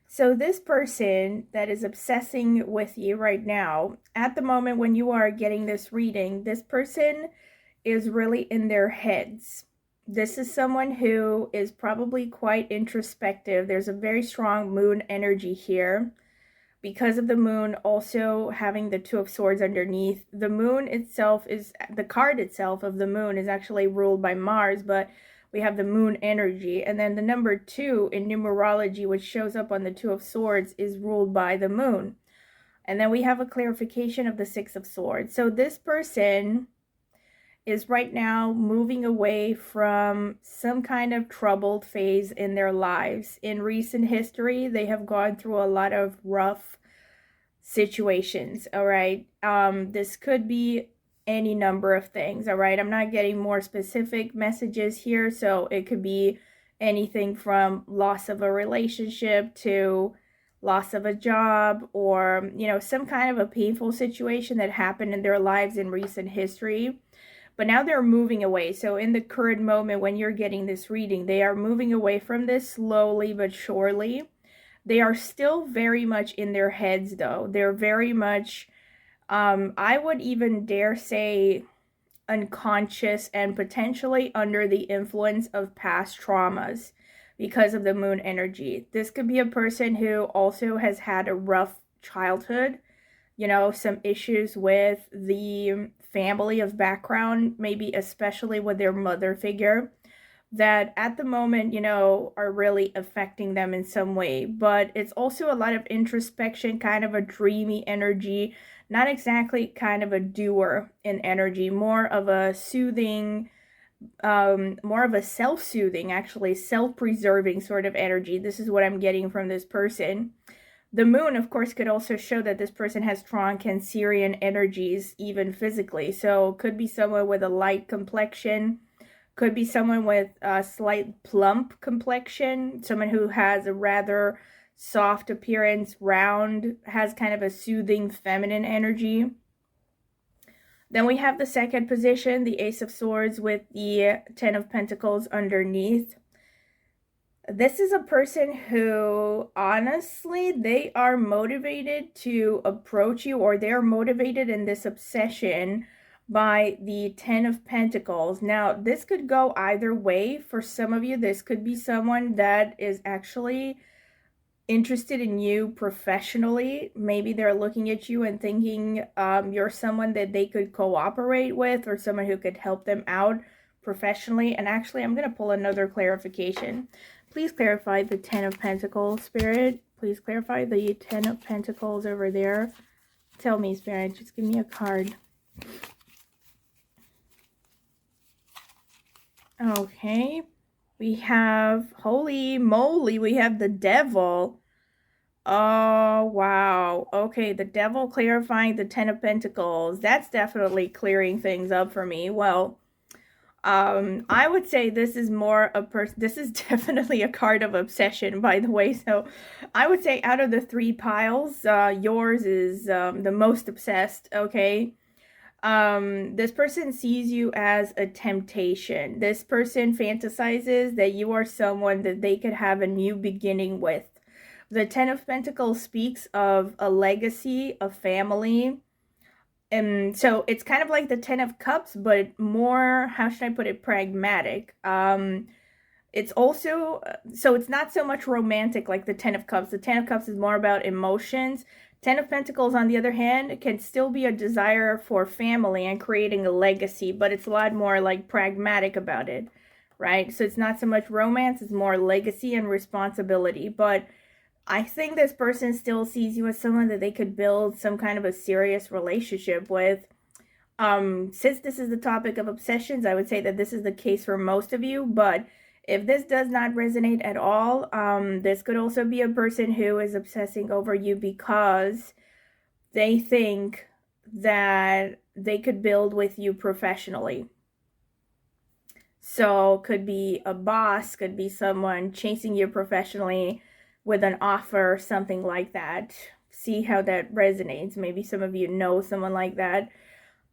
So this person that is obsessing with you right now, at the moment when you are getting this reading, this person is really in their heads. This is someone who is probably quite introspective. There's a very strong Moon energy here. Because of the Moon also having the 2 of Swords underneath, the Moon itself is, the card itself of the Moon is actually ruled by Mars, but we have the Moon energy. And then the number 2 in numerology, which shows up on the 2 of Swords, is ruled by the Moon. And then we have a clarification of the 6 of Swords. So this person is right now moving away from some kind of troubled phase in their lives. In recent history, they have gone through a lot of rough situations, all right? This could be any number of things, all right? I'm not getting more specific messages here, so it could be anything from loss of a relationship to loss of a job, or, you know, some kind of a painful situation that happened in their lives in recent history. But now they're moving away. So in the current moment when you're getting this reading, they are moving away from this slowly but surely. They are still very much in their heads, though. They're very much, I would even dare say, unconscious and potentially under the influence of past traumas because of the Moon energy. This could be a person who also has had a rough childhood, you know, some issues with the family of background, maybe especially with their mother figure, that at the moment, you know, are really affecting them in some way. But it's also a lot of introspection, kind of a dreamy energy, not exactly kind of a doer in energy, more of a soothing, more of a self-soothing, actually self-preserving sort of energy. This is what I'm getting from this person. The Moon, of course, could also show that this person has strong Cancerian energies, even physically. So could be someone with a light complexion, could be someone with a slight plump complexion, someone who has a rather soft appearance, round, has kind of a soothing feminine energy. Then we have the second position, the Ace of Swords with the 10 of Pentacles underneath. This is a person who, honestly, they are motivated to approach you, or they're motivated in this obsession by the 10 of Pentacles. Now, this could go either way. For some of you, this could be someone that is actually interested in you professionally. Maybe they're looking at you and thinking you're someone that they could cooperate with, or someone who could help them out professionally. And actually, I'm going to pull another clarification. Please clarify the 10 of Pentacles, Spirit. Please clarify the 10 of Pentacles over there. Tell me, Spirit. Just give me a card. Okay. We have, holy moly, we have the Devil. Oh, wow. Okay, the Devil clarifying the 10 of Pentacles. That's definitely clearing things up for me. Well, I would say this is more a person, this is definitely a card of obsession, by the way. So I would say out of the 3 piles, yours is the most obsessed, okay? This person sees you as a temptation. This person fantasizes that you are someone that they could have a new beginning with. The Ten of Pentacles speaks of a legacy, a family. And so it's kind of like the Ten of Cups, but more, how should I put it, pragmatic. It's also, so it's not so much romantic like the Ten of Cups. The Ten of Cups is more about emotions. Ten of Pentacles, on the other hand, can still be a desire for family and creating a legacy, but it's a lot more like pragmatic about it, right? So it's not so much romance, it's more legacy and responsibility. But I think this person still sees you as someone that they could build some kind of a serious relationship with. Since this is the topic of obsessions, I would say that this is the case for most of you, but if this does not resonate at all, this could also be a person who is obsessing over you because they think that they could build with you professionally. So could be a boss, could be someone chasing you professionally with an offer, something like that. See how that resonates. Maybe some of you know someone like that.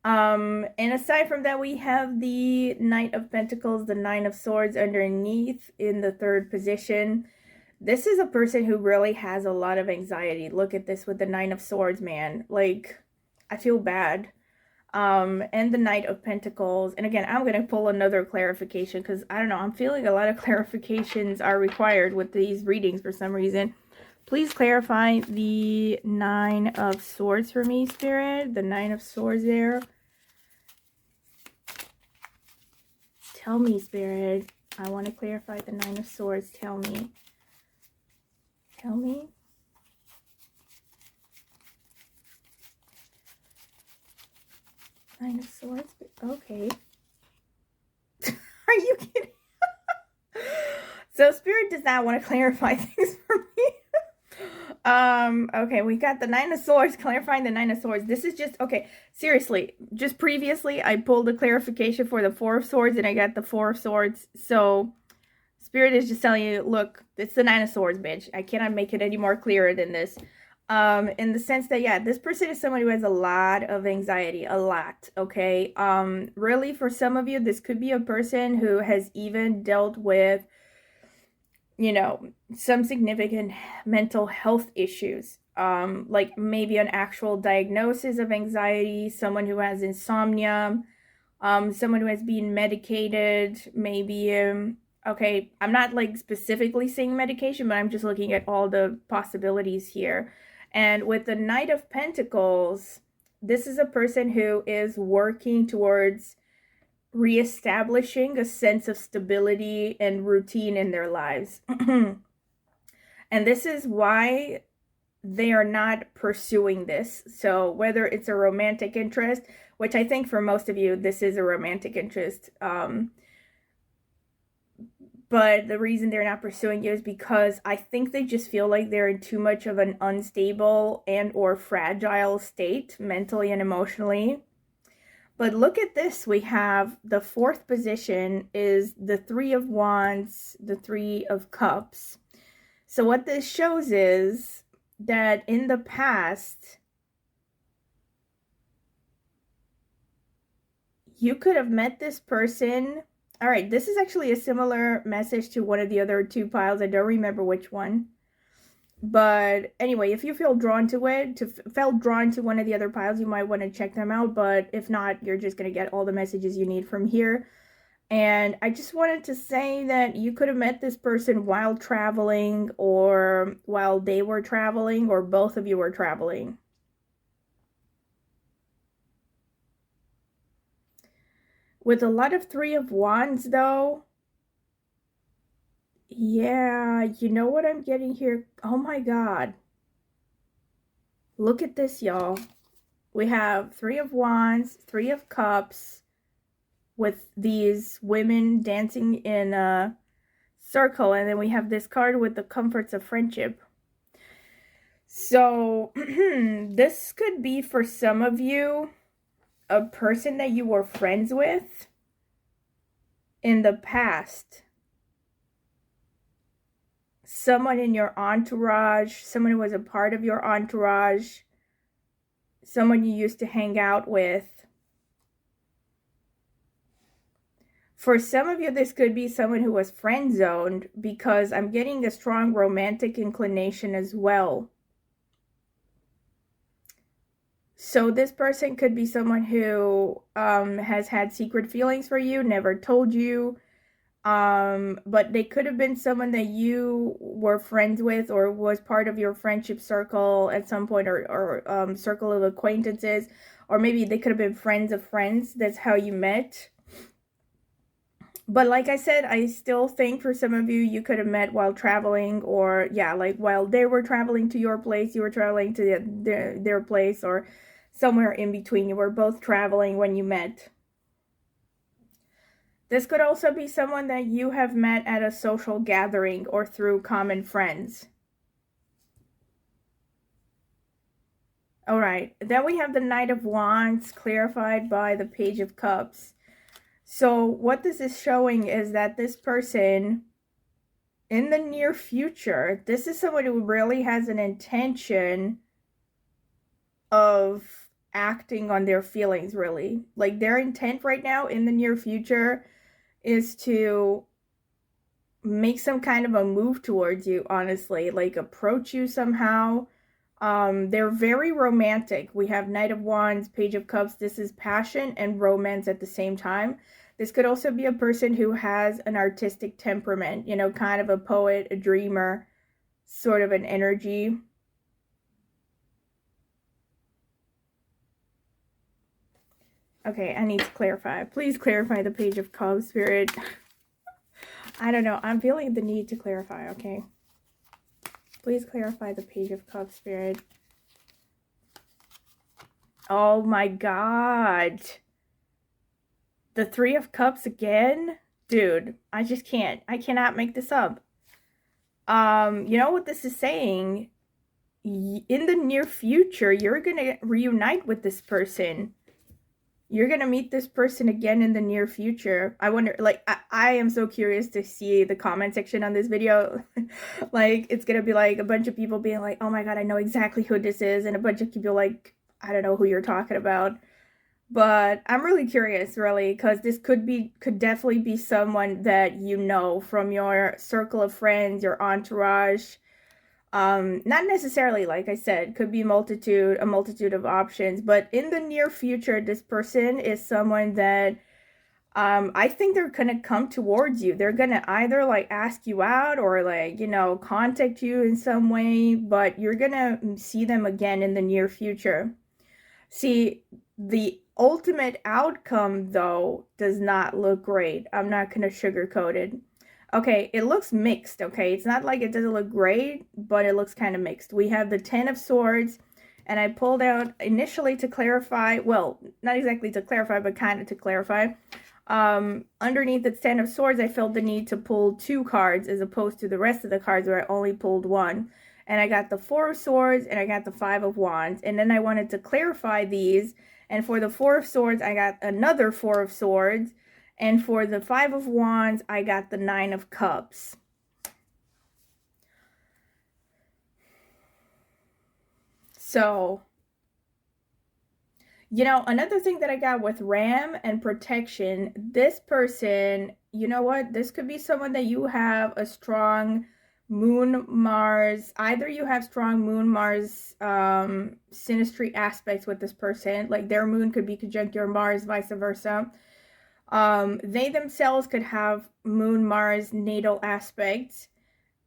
And aside from that, we have the Knight of Pentacles, the Nine of Swords underneath in the 3rd position. This is a person who really has a lot of anxiety. Look at this with the Nine of Swords, man. Like, I feel bad. And the Knight of Pentacles. And again, I'm going to pull another clarification because, I don't know, I'm feeling a lot of clarifications are required with these readings for some reason. Please clarify the Nine of Swords for me, Spirit. The Nine of Swords there. Tell me, Spirit. I want to clarify the Nine of Swords. Tell me. Tell me. Nine of Swords. Okay. Are you kidding? So Spirit does not want to clarify things for me. Okay, we got the Nine of Swords, clarifying the Nine of Swords. This is just, okay, seriously, just previously I pulled a clarification for the Four of Swords and I got the Four of Swords. So Spirit is just telling you, look, it's the Nine of Swords, bitch. I cannot make it any more clearer than this. In the sense that, yeah, this person is someone who has a lot of anxiety, a lot, okay? Really, for some of you, this could be a person who has even dealt with, you know, some significant mental health issues, like maybe an actual diagnosis of anxiety, someone who has insomnia, someone who has been medicated, maybe, okay, I'm not like specifically saying medication, but I'm just looking at all the possibilities here. And with the Knight of Pentacles, this is a person who is working towards reestablishing a sense of stability and routine in their lives. And this is why they are not pursuing this. So whether it's a romantic interest, which I think for most of you, this is a romantic interest, but the reason they're not pursuing you is because I think they just feel like they're in too much of an unstable and or fragile state, mentally and emotionally. But look at this. We have the 4th position is the Three of Wands, the Three of Cups. So what this shows is that in the past, you could have met this person. All right, this is actually a similar message to one of the other 2 piles. I don't remember which one. But anyway, if you feel drawn to it, felt drawn to one of the other piles, you might want to check them out. But if not, you're just going to get all the messages you need from here. And I just wanted to say that you could have met this person while traveling, or while they were traveling, or both of you were traveling. With a lot of Three of Wands, though, yeah, you know what I'm getting here? Oh my God. Look at this, y'all. We have Three of Wands, Three of Cups, with these women dancing in a circle. And then we have this card with the comforts of friendship. So this could be, for some of you, a person that you were friends with. in the past, someone in your entourage, someone who was a part of your entourage, someone you used to hang out with. For some of you, this could be someone who was friend-zoned, because I'm getting a strong romantic inclination as well. So this person could be someone who has had secret feelings for you, never told you, but they could have been someone that you were friends with or was part of your friendship circle at some point, or circle of acquaintances, or maybe they could have been friends of friends. That's how you met. But like I said, I still think for some of you, you could have met while traveling, or yeah, like while they were traveling to your place, you were traveling to their place, or somewhere in between. You were both traveling when you met. This could also be someone that you have met at a social gathering or through common friends. All right, then we have the Knight of Wands clarified by the Page of Cups. So what this is showing is that this person, in the near future, this is someone who really has an intention of acting on their feelings, really. Like, their intent right now in the near future is to make some kind of a move towards you, honestly, like approach you somehow. They're very romantic. We have Knight of Wands, Page of Cups. This is passion and romance at the same time. This could also be a person who has an artistic temperament, you know, kind of a poet, a dreamer, sort of an energy. Okay, I need to clarify. Please clarify the Page of Cups, Spirit. I don't know. I'm feeling the need to clarify, okay? Please clarify the Page of Cups, Spirit. Oh my God. The Three of Cups again? Dude, I just can't. I cannot make this up. You know what this is saying? In the near future, you're going to reunite with this person. You're going to meet this person again in the near future. I wonder, like, I am so curious to see the comment section on this video. Like, it's going to be like a bunch of people being like, oh my God, I know exactly who this is. And a bunch of people like, I don't know who you're talking about. But I'm really curious, really, because this could definitely be someone that you know from your circle of friends, your entourage. Not necessarily, like I said, could be a multitude of options. But in the near future, this person is someone that I think they're gonna come towards you. They're gonna either like ask you out or like, you know, contact you in some way. But you're gonna see them again in the near future. See, the ultimate outcome, though, does not look great. I'm not going to sugarcoat it. Okay, it looks mixed, okay? It's not like it doesn't look great, but it looks kind of mixed. We have the Ten of Swords, and I pulled out initially to clarify, well, not exactly to clarify, but kind of to clarify. Underneath the Ten of Swords, I felt the need to pull 2 cards as opposed to the rest of the cards where I only pulled 1. And I got the Four of Swords, and I got the Five of Wands. And then I wanted to clarify these. And for the Four of Swords, I got another Four of Swords. And for the Five of Wands, I got the Nine of Cups. So, you know, another thing that I got with Ram and protection, this person, you know what? This could be someone that you have a strong Moon, Mars, either you have strong Moon, Mars synastry aspects with this person, like their Moon could be conjunct your Mars, vice versa. They themselves could have Moon, Mars natal aspects,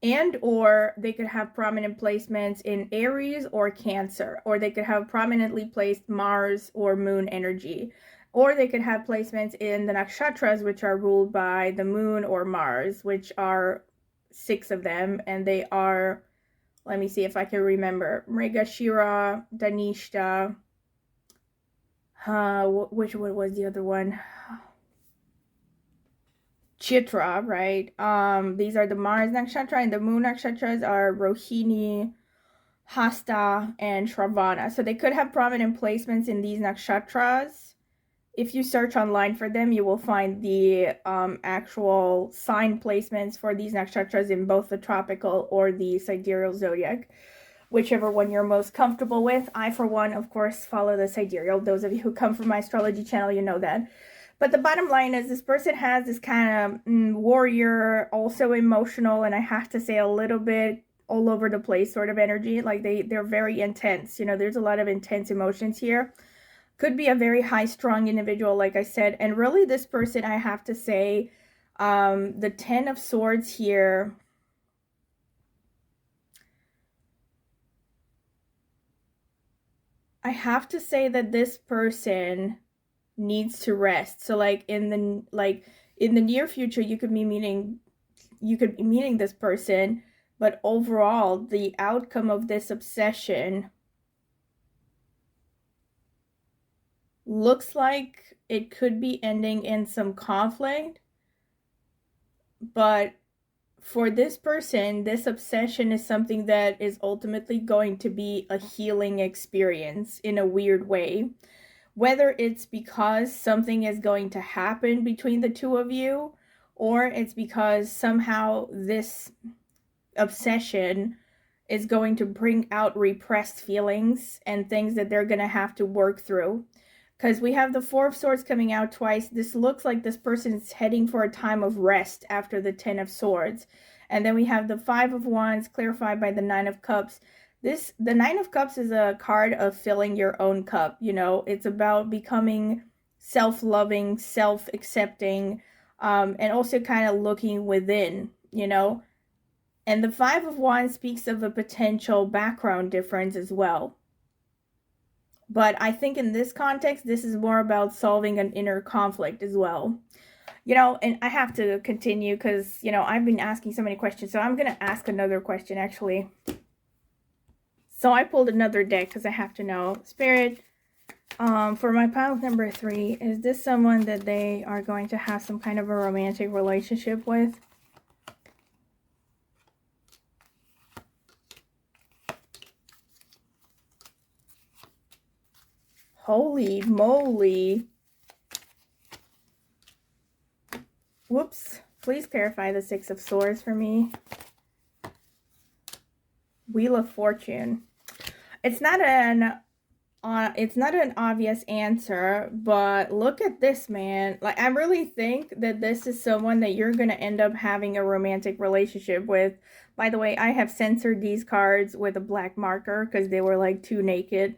and or they could have prominent placements in Aries or Cancer, or they could have prominently placed Mars or Moon energy, or they could have placements in the nakshatras, which are ruled by the Moon or Mars, which are 6 of them, and they are, let me see if I can remember, Mrigashira, Dhanishta, which one was the other one? Chitra, right? These are the Mars nakshatra, and the Moon nakshatras are Rohini, Hasta, and Shravana. So they could have prominent placements in these nakshatras if you search online for them, you will find the actual sign placements for these nakshatras in both the tropical or the sidereal zodiac, whichever one you're most comfortable with. I, for one, of course, follow the sidereal. Those of you who come from my astrology channel, you know that. But the bottom line is this person has this kind of warrior, also emotional, and I have to say a little bit all over the place sort of energy. Like they're very intense. You know, there's a lot of intense emotions here. Could be a very high strung individual, like I said. And really this person, I have to say, the 10 of Swords here, I have to say that this person needs to rest. So like in the near future, you could be meeting this person, but overall the outcome of this obsession looks like it could be ending in some conflict. But for this person, this obsession is something that is ultimately going to be a healing experience in a weird way. Whether it's because something is going to happen between the two of you, or it's because somehow this obsession is going to bring out repressed feelings and things that they're going to have to work through. Because we have the Four of Swords coming out twice. This looks like this person is heading for a time of rest after the 10 of Swords. And then we have the Five of Wands clarified by the Nine of Cups. The Nine of Cups is a card of filling your own cup. You know, it's about becoming self-loving, self-accepting, and also kind of looking within, you know. And the Five of Wands speaks of a potential background difference as well. But I think in this context, this is more about solving an inner conflict as well. You know, and I have to continue because, you know, I've been asking so many questions. So I'm going to ask another question, actually. So I pulled another deck because I have to know. Spirit, for my pile number 3, is this someone that they are going to have some kind of a romantic relationship with? Holy moly. Whoops. Please clarify the Six of Swords for me. Wheel of Fortune. It's not an obvious answer, but look at this, man. Like, I really think that this is someone that you're going to end up having a romantic relationship with. By the way, I have censored these cards with a black marker because they were like too naked.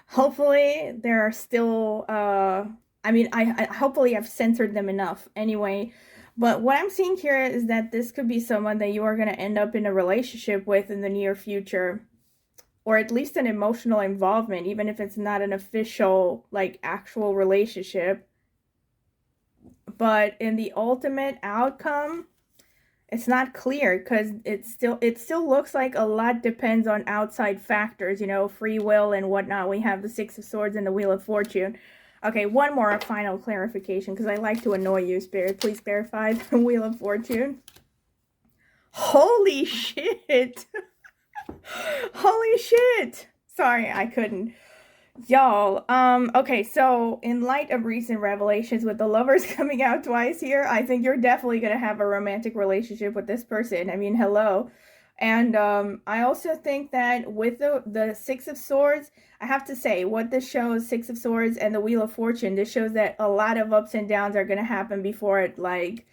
Hopefully they're still I mean, I hopefully I've censored them enough anyway. But what I'm seeing here is that this could be someone that you are going to end up in a relationship with in the near future, or at least an emotional involvement, even if it's not an official, like, actual relationship. But in the ultimate outcome, it's not clear because it still looks like a lot depends on outside factors, you know, free will and whatnot. We have the Six of Swords and the Wheel of Fortune. Okay, one more final clarification because I like to annoy you, Spirit. Please clarify the Wheel of Fortune. Holy shit! Holy shit! Sorry, I couldn't. Y'all, okay, so in light of recent revelations with the Lovers coming out twice here, I think you're definitely gonna have a romantic relationship with this person. I mean, hello. And I also think that with the Six of Swords, I have to say, what this shows, Six of Swords and the Wheel of Fortune, this shows that a lot of ups and downs are gonna happen before it, like,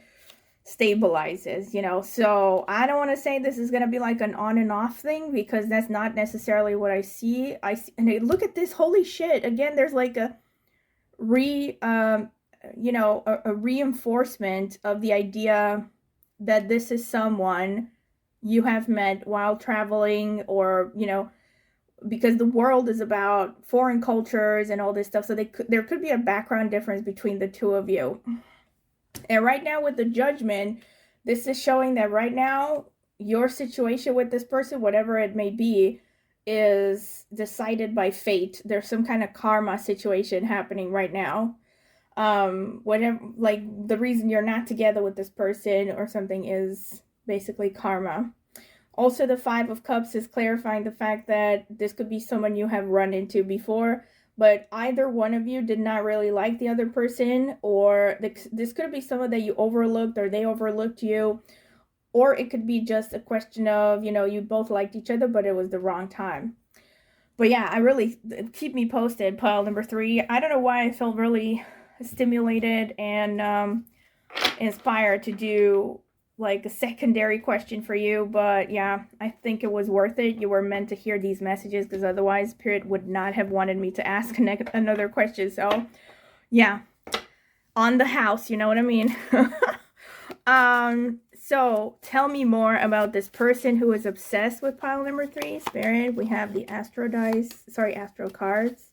stabilizes, you know. So I don't want to say this is going to be like an on and off thing because that's not necessarily what I see. And look at this, holy shit. Again, there's like a you know, a reinforcement of the idea that this is someone you have met while traveling, or, you know, because the world is about foreign cultures and all this stuff. So there could be a background difference between the two of you. And right now with the Judgment, this is showing that right now, your situation with this person, whatever it may be, is decided by fate. There's some kind of karma situation happening right now. Whatever, like, the reason you're not together with this person or something is basically karma. Also, the Five of Cups is clarifying the fact that this could be someone you have run into before, but either one of you did not really like the other person, or this could be someone that you overlooked or they overlooked you, or it could be just a question of, you know, you both liked each other, but it was the wrong time. But yeah, I really, keep me posted, pile number 3. I don't know why I felt really stimulated and inspired to do like a secondary question for you, but yeah, I think it was worth it. You were meant to hear these messages, because otherwise Spirit would not have wanted me to ask another question. So yeah, on the house, you know what I mean? So tell me more about this person who is obsessed with pile number 3. Spirit, we have the Astro cards.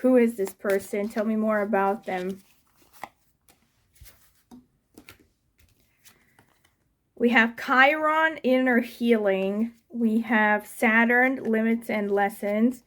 Who is this person? Tell me more about them. We have Chiron, inner healing. We have Saturn, limits and lessons.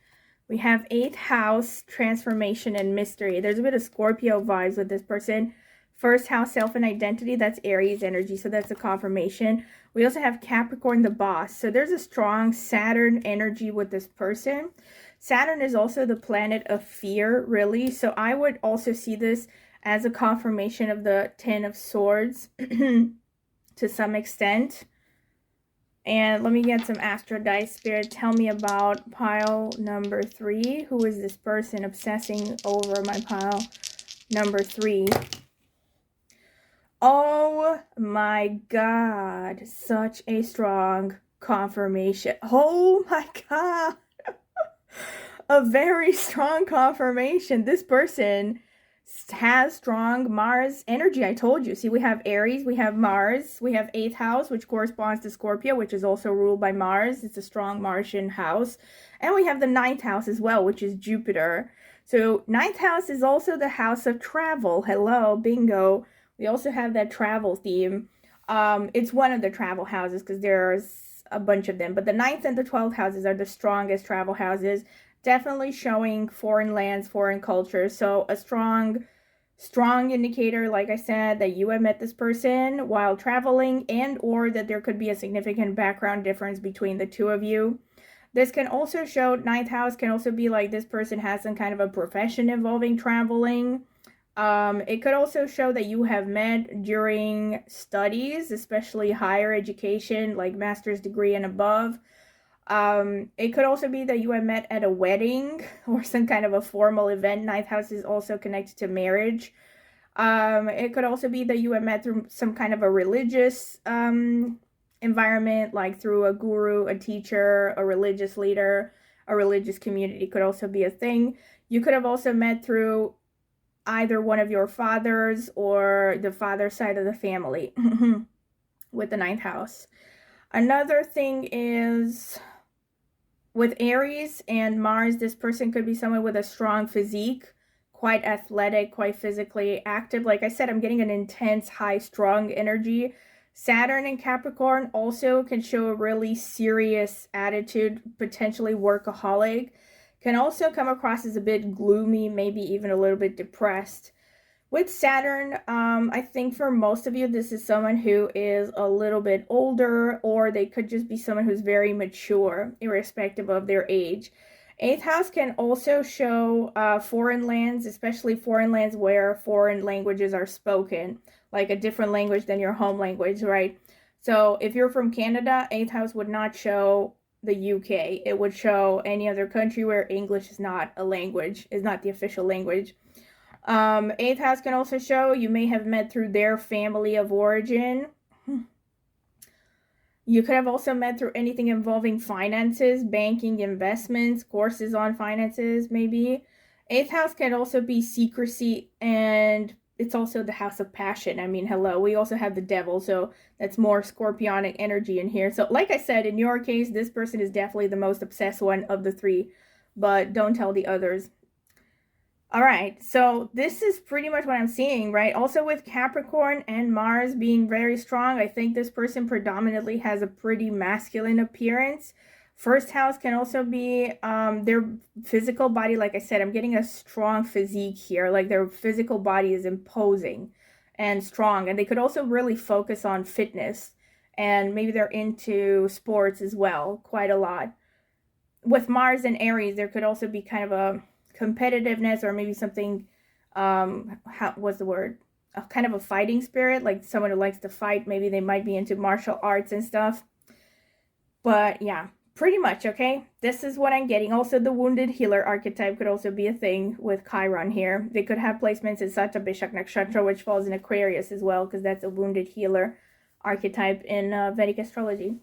We have 8th house, transformation and mystery. There's a bit of Scorpio vibes with this person. 1st house, self and identity. That's Aries energy, so that's a confirmation. We also have Capricorn, the boss. So there's a strong Saturn energy with this person. Saturn is also the planet of fear, really. So I would also see this as a confirmation of the 10 of Swords. To some extent. And let me get some Astro dice. Spirit, tell me about pile number 3. Who is this person obsessing over my pile number 3? Oh my God, such a strong confirmation. Oh my God. A very strong confirmation. This person has strong Mars energy. I told you. See, we have Aries, we have Mars, we have 8th house, which corresponds to Scorpio, which is also ruled by Mars. It's a strong Martian house. And we have the 9th house as well, which is Jupiter. So 9th house is also the house of travel. Hello, bingo. We also have that travel theme. It's one of the travel houses, because there's a bunch of them. But the 9th and the 12th houses are the strongest travel houses. Definitely showing foreign lands, foreign cultures. So a strong indicator, like I said, that you have met this person while traveling, and or that there could be a significant background difference between the two of you. This can also show, 9th house can also be like this person has some kind of a profession involving traveling. It could also show that you have met during studies, especially higher education, like master's degree and above. It could also be that you have met at a wedding or some kind of a formal event. 9th house is also connected to marriage. It could also be that you have met through some kind of a religious environment, like through a guru, a teacher, a religious leader, a religious community could also be a thing. You could have also met through either one of your fathers or the father side of the family with the 9th house. Another thing is, with Aries and Mars, this person could be someone with a strong physique, quite athletic, quite physically active. Like I said, I'm getting an intense, high, strong energy. Saturn and Capricorn also can show a really serious attitude, potentially workaholic. Can also come across as a bit gloomy, maybe even a little bit depressed. With Saturn, I think for most of you, this is someone who is a little bit older, or they could just be someone who's very mature, irrespective of their age. 8th house can also show foreign lands, especially foreign lands where foreign languages are spoken, like a different language than your home language, right? So if you're from Canada, 8th house would not show the UK. It would show any other country where English is not a language, is not the official language. 8th house can also show you may have met through their family of origin. You could have also met through anything involving finances, banking, investments, courses on finances, maybe. 8th house can also be secrecy, and it's also the house of passion. I mean, hello, we also have the devil, so that's more scorpionic energy in here. So like I said, in your case, this person is definitely the most obsessed one of the 3, but don't tell the others. All right, so this is pretty much what I'm seeing, right? Also with Capricorn and Mars being very strong, I think this person predominantly has a pretty masculine appearance. 1st house can also be their physical body. Like I said, I'm getting a strong physique here. Like their physical body is imposing and strong. And they could also really focus on fitness. And maybe they're into sports as well, quite a lot. With Mars and Aries, there could also be kind of a competitiveness, or maybe something, what's the word? A kind of a fighting spirit, like someone who likes to fight. Maybe they might be into martial arts and stuff. But yeah, pretty much, okay? This is what I'm getting. Also, the wounded healer archetype could also be a thing with Chiron here. They could have placements in Sata Bishak Nakshatra, which falls in Aquarius as well, because that's a wounded healer archetype in Vedic astrology.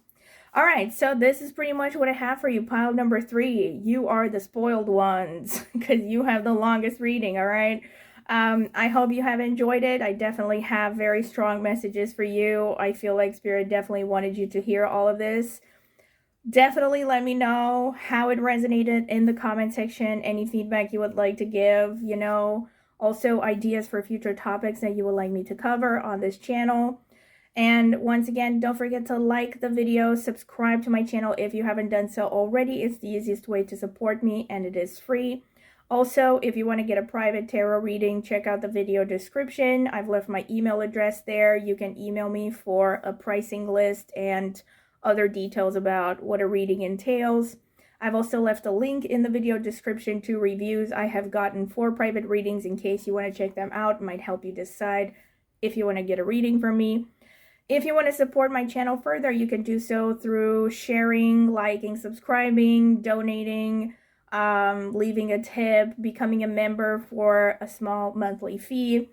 All right, so this is pretty much what I have for you. Pile number 3. You are the spoiled ones because you have the longest reading, all right? I hope you have enjoyed it. I definitely have very strong messages for you. I feel like Spirit definitely wanted you to hear all of this. Definitely let me know how it resonated in the comment section. Any feedback you would like to give, you know. Also, ideas for future topics that you would like me to cover on this channel. And once again, don't forget to like the video, subscribe to my channel if you haven't done so already. It's the easiest way to support me, and it is free. Also, if you want to get a private tarot reading, check out the video description. I've left my email address there. You can email me for a pricing list and other details about what a reading entails. I've also left a link in the video description to reviews I have gotten for private readings in case you want to check them out. It might help you decide if you want to get a reading from me. If you want to support my channel further, you can do so through sharing, liking, subscribing, donating, leaving a tip, becoming a member for a small monthly fee.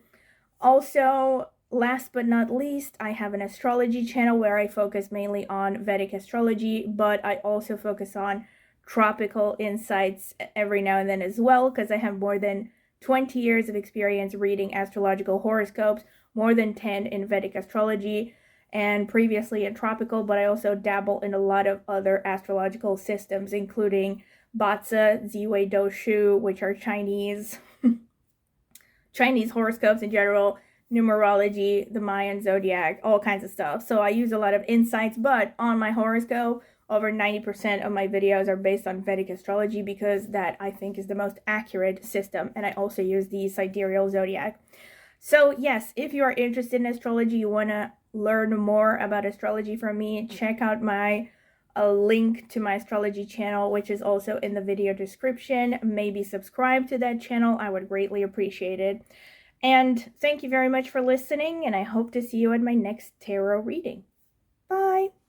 Also, last but not least, I have an astrology channel where I focus mainly on Vedic astrology, but I also focus on tropical insights every now and then as well, because I have more than 20 years of experience reading astrological horoscopes, more than 10 in Vedic astrology, and previously in tropical, but I also dabble in a lot of other astrological systems, including Batsa, Ziwei Doshu, which are Chinese horoscopes in general, numerology, the Mayan zodiac, all kinds of stuff. So I use a lot of insights, but on my horoscope, over 90% of my videos are based on Vedic astrology because that, I think, is the most accurate system. And I also use the sidereal zodiac. So yes, if you are interested in astrology, you want to learn more about astrology from me, check out my link to my astrology channel, which is also in the video description. Maybe subscribe to that channel. I would greatly appreciate it. And thank you very much for listening, and I hope to see you at my next tarot reading. Bye!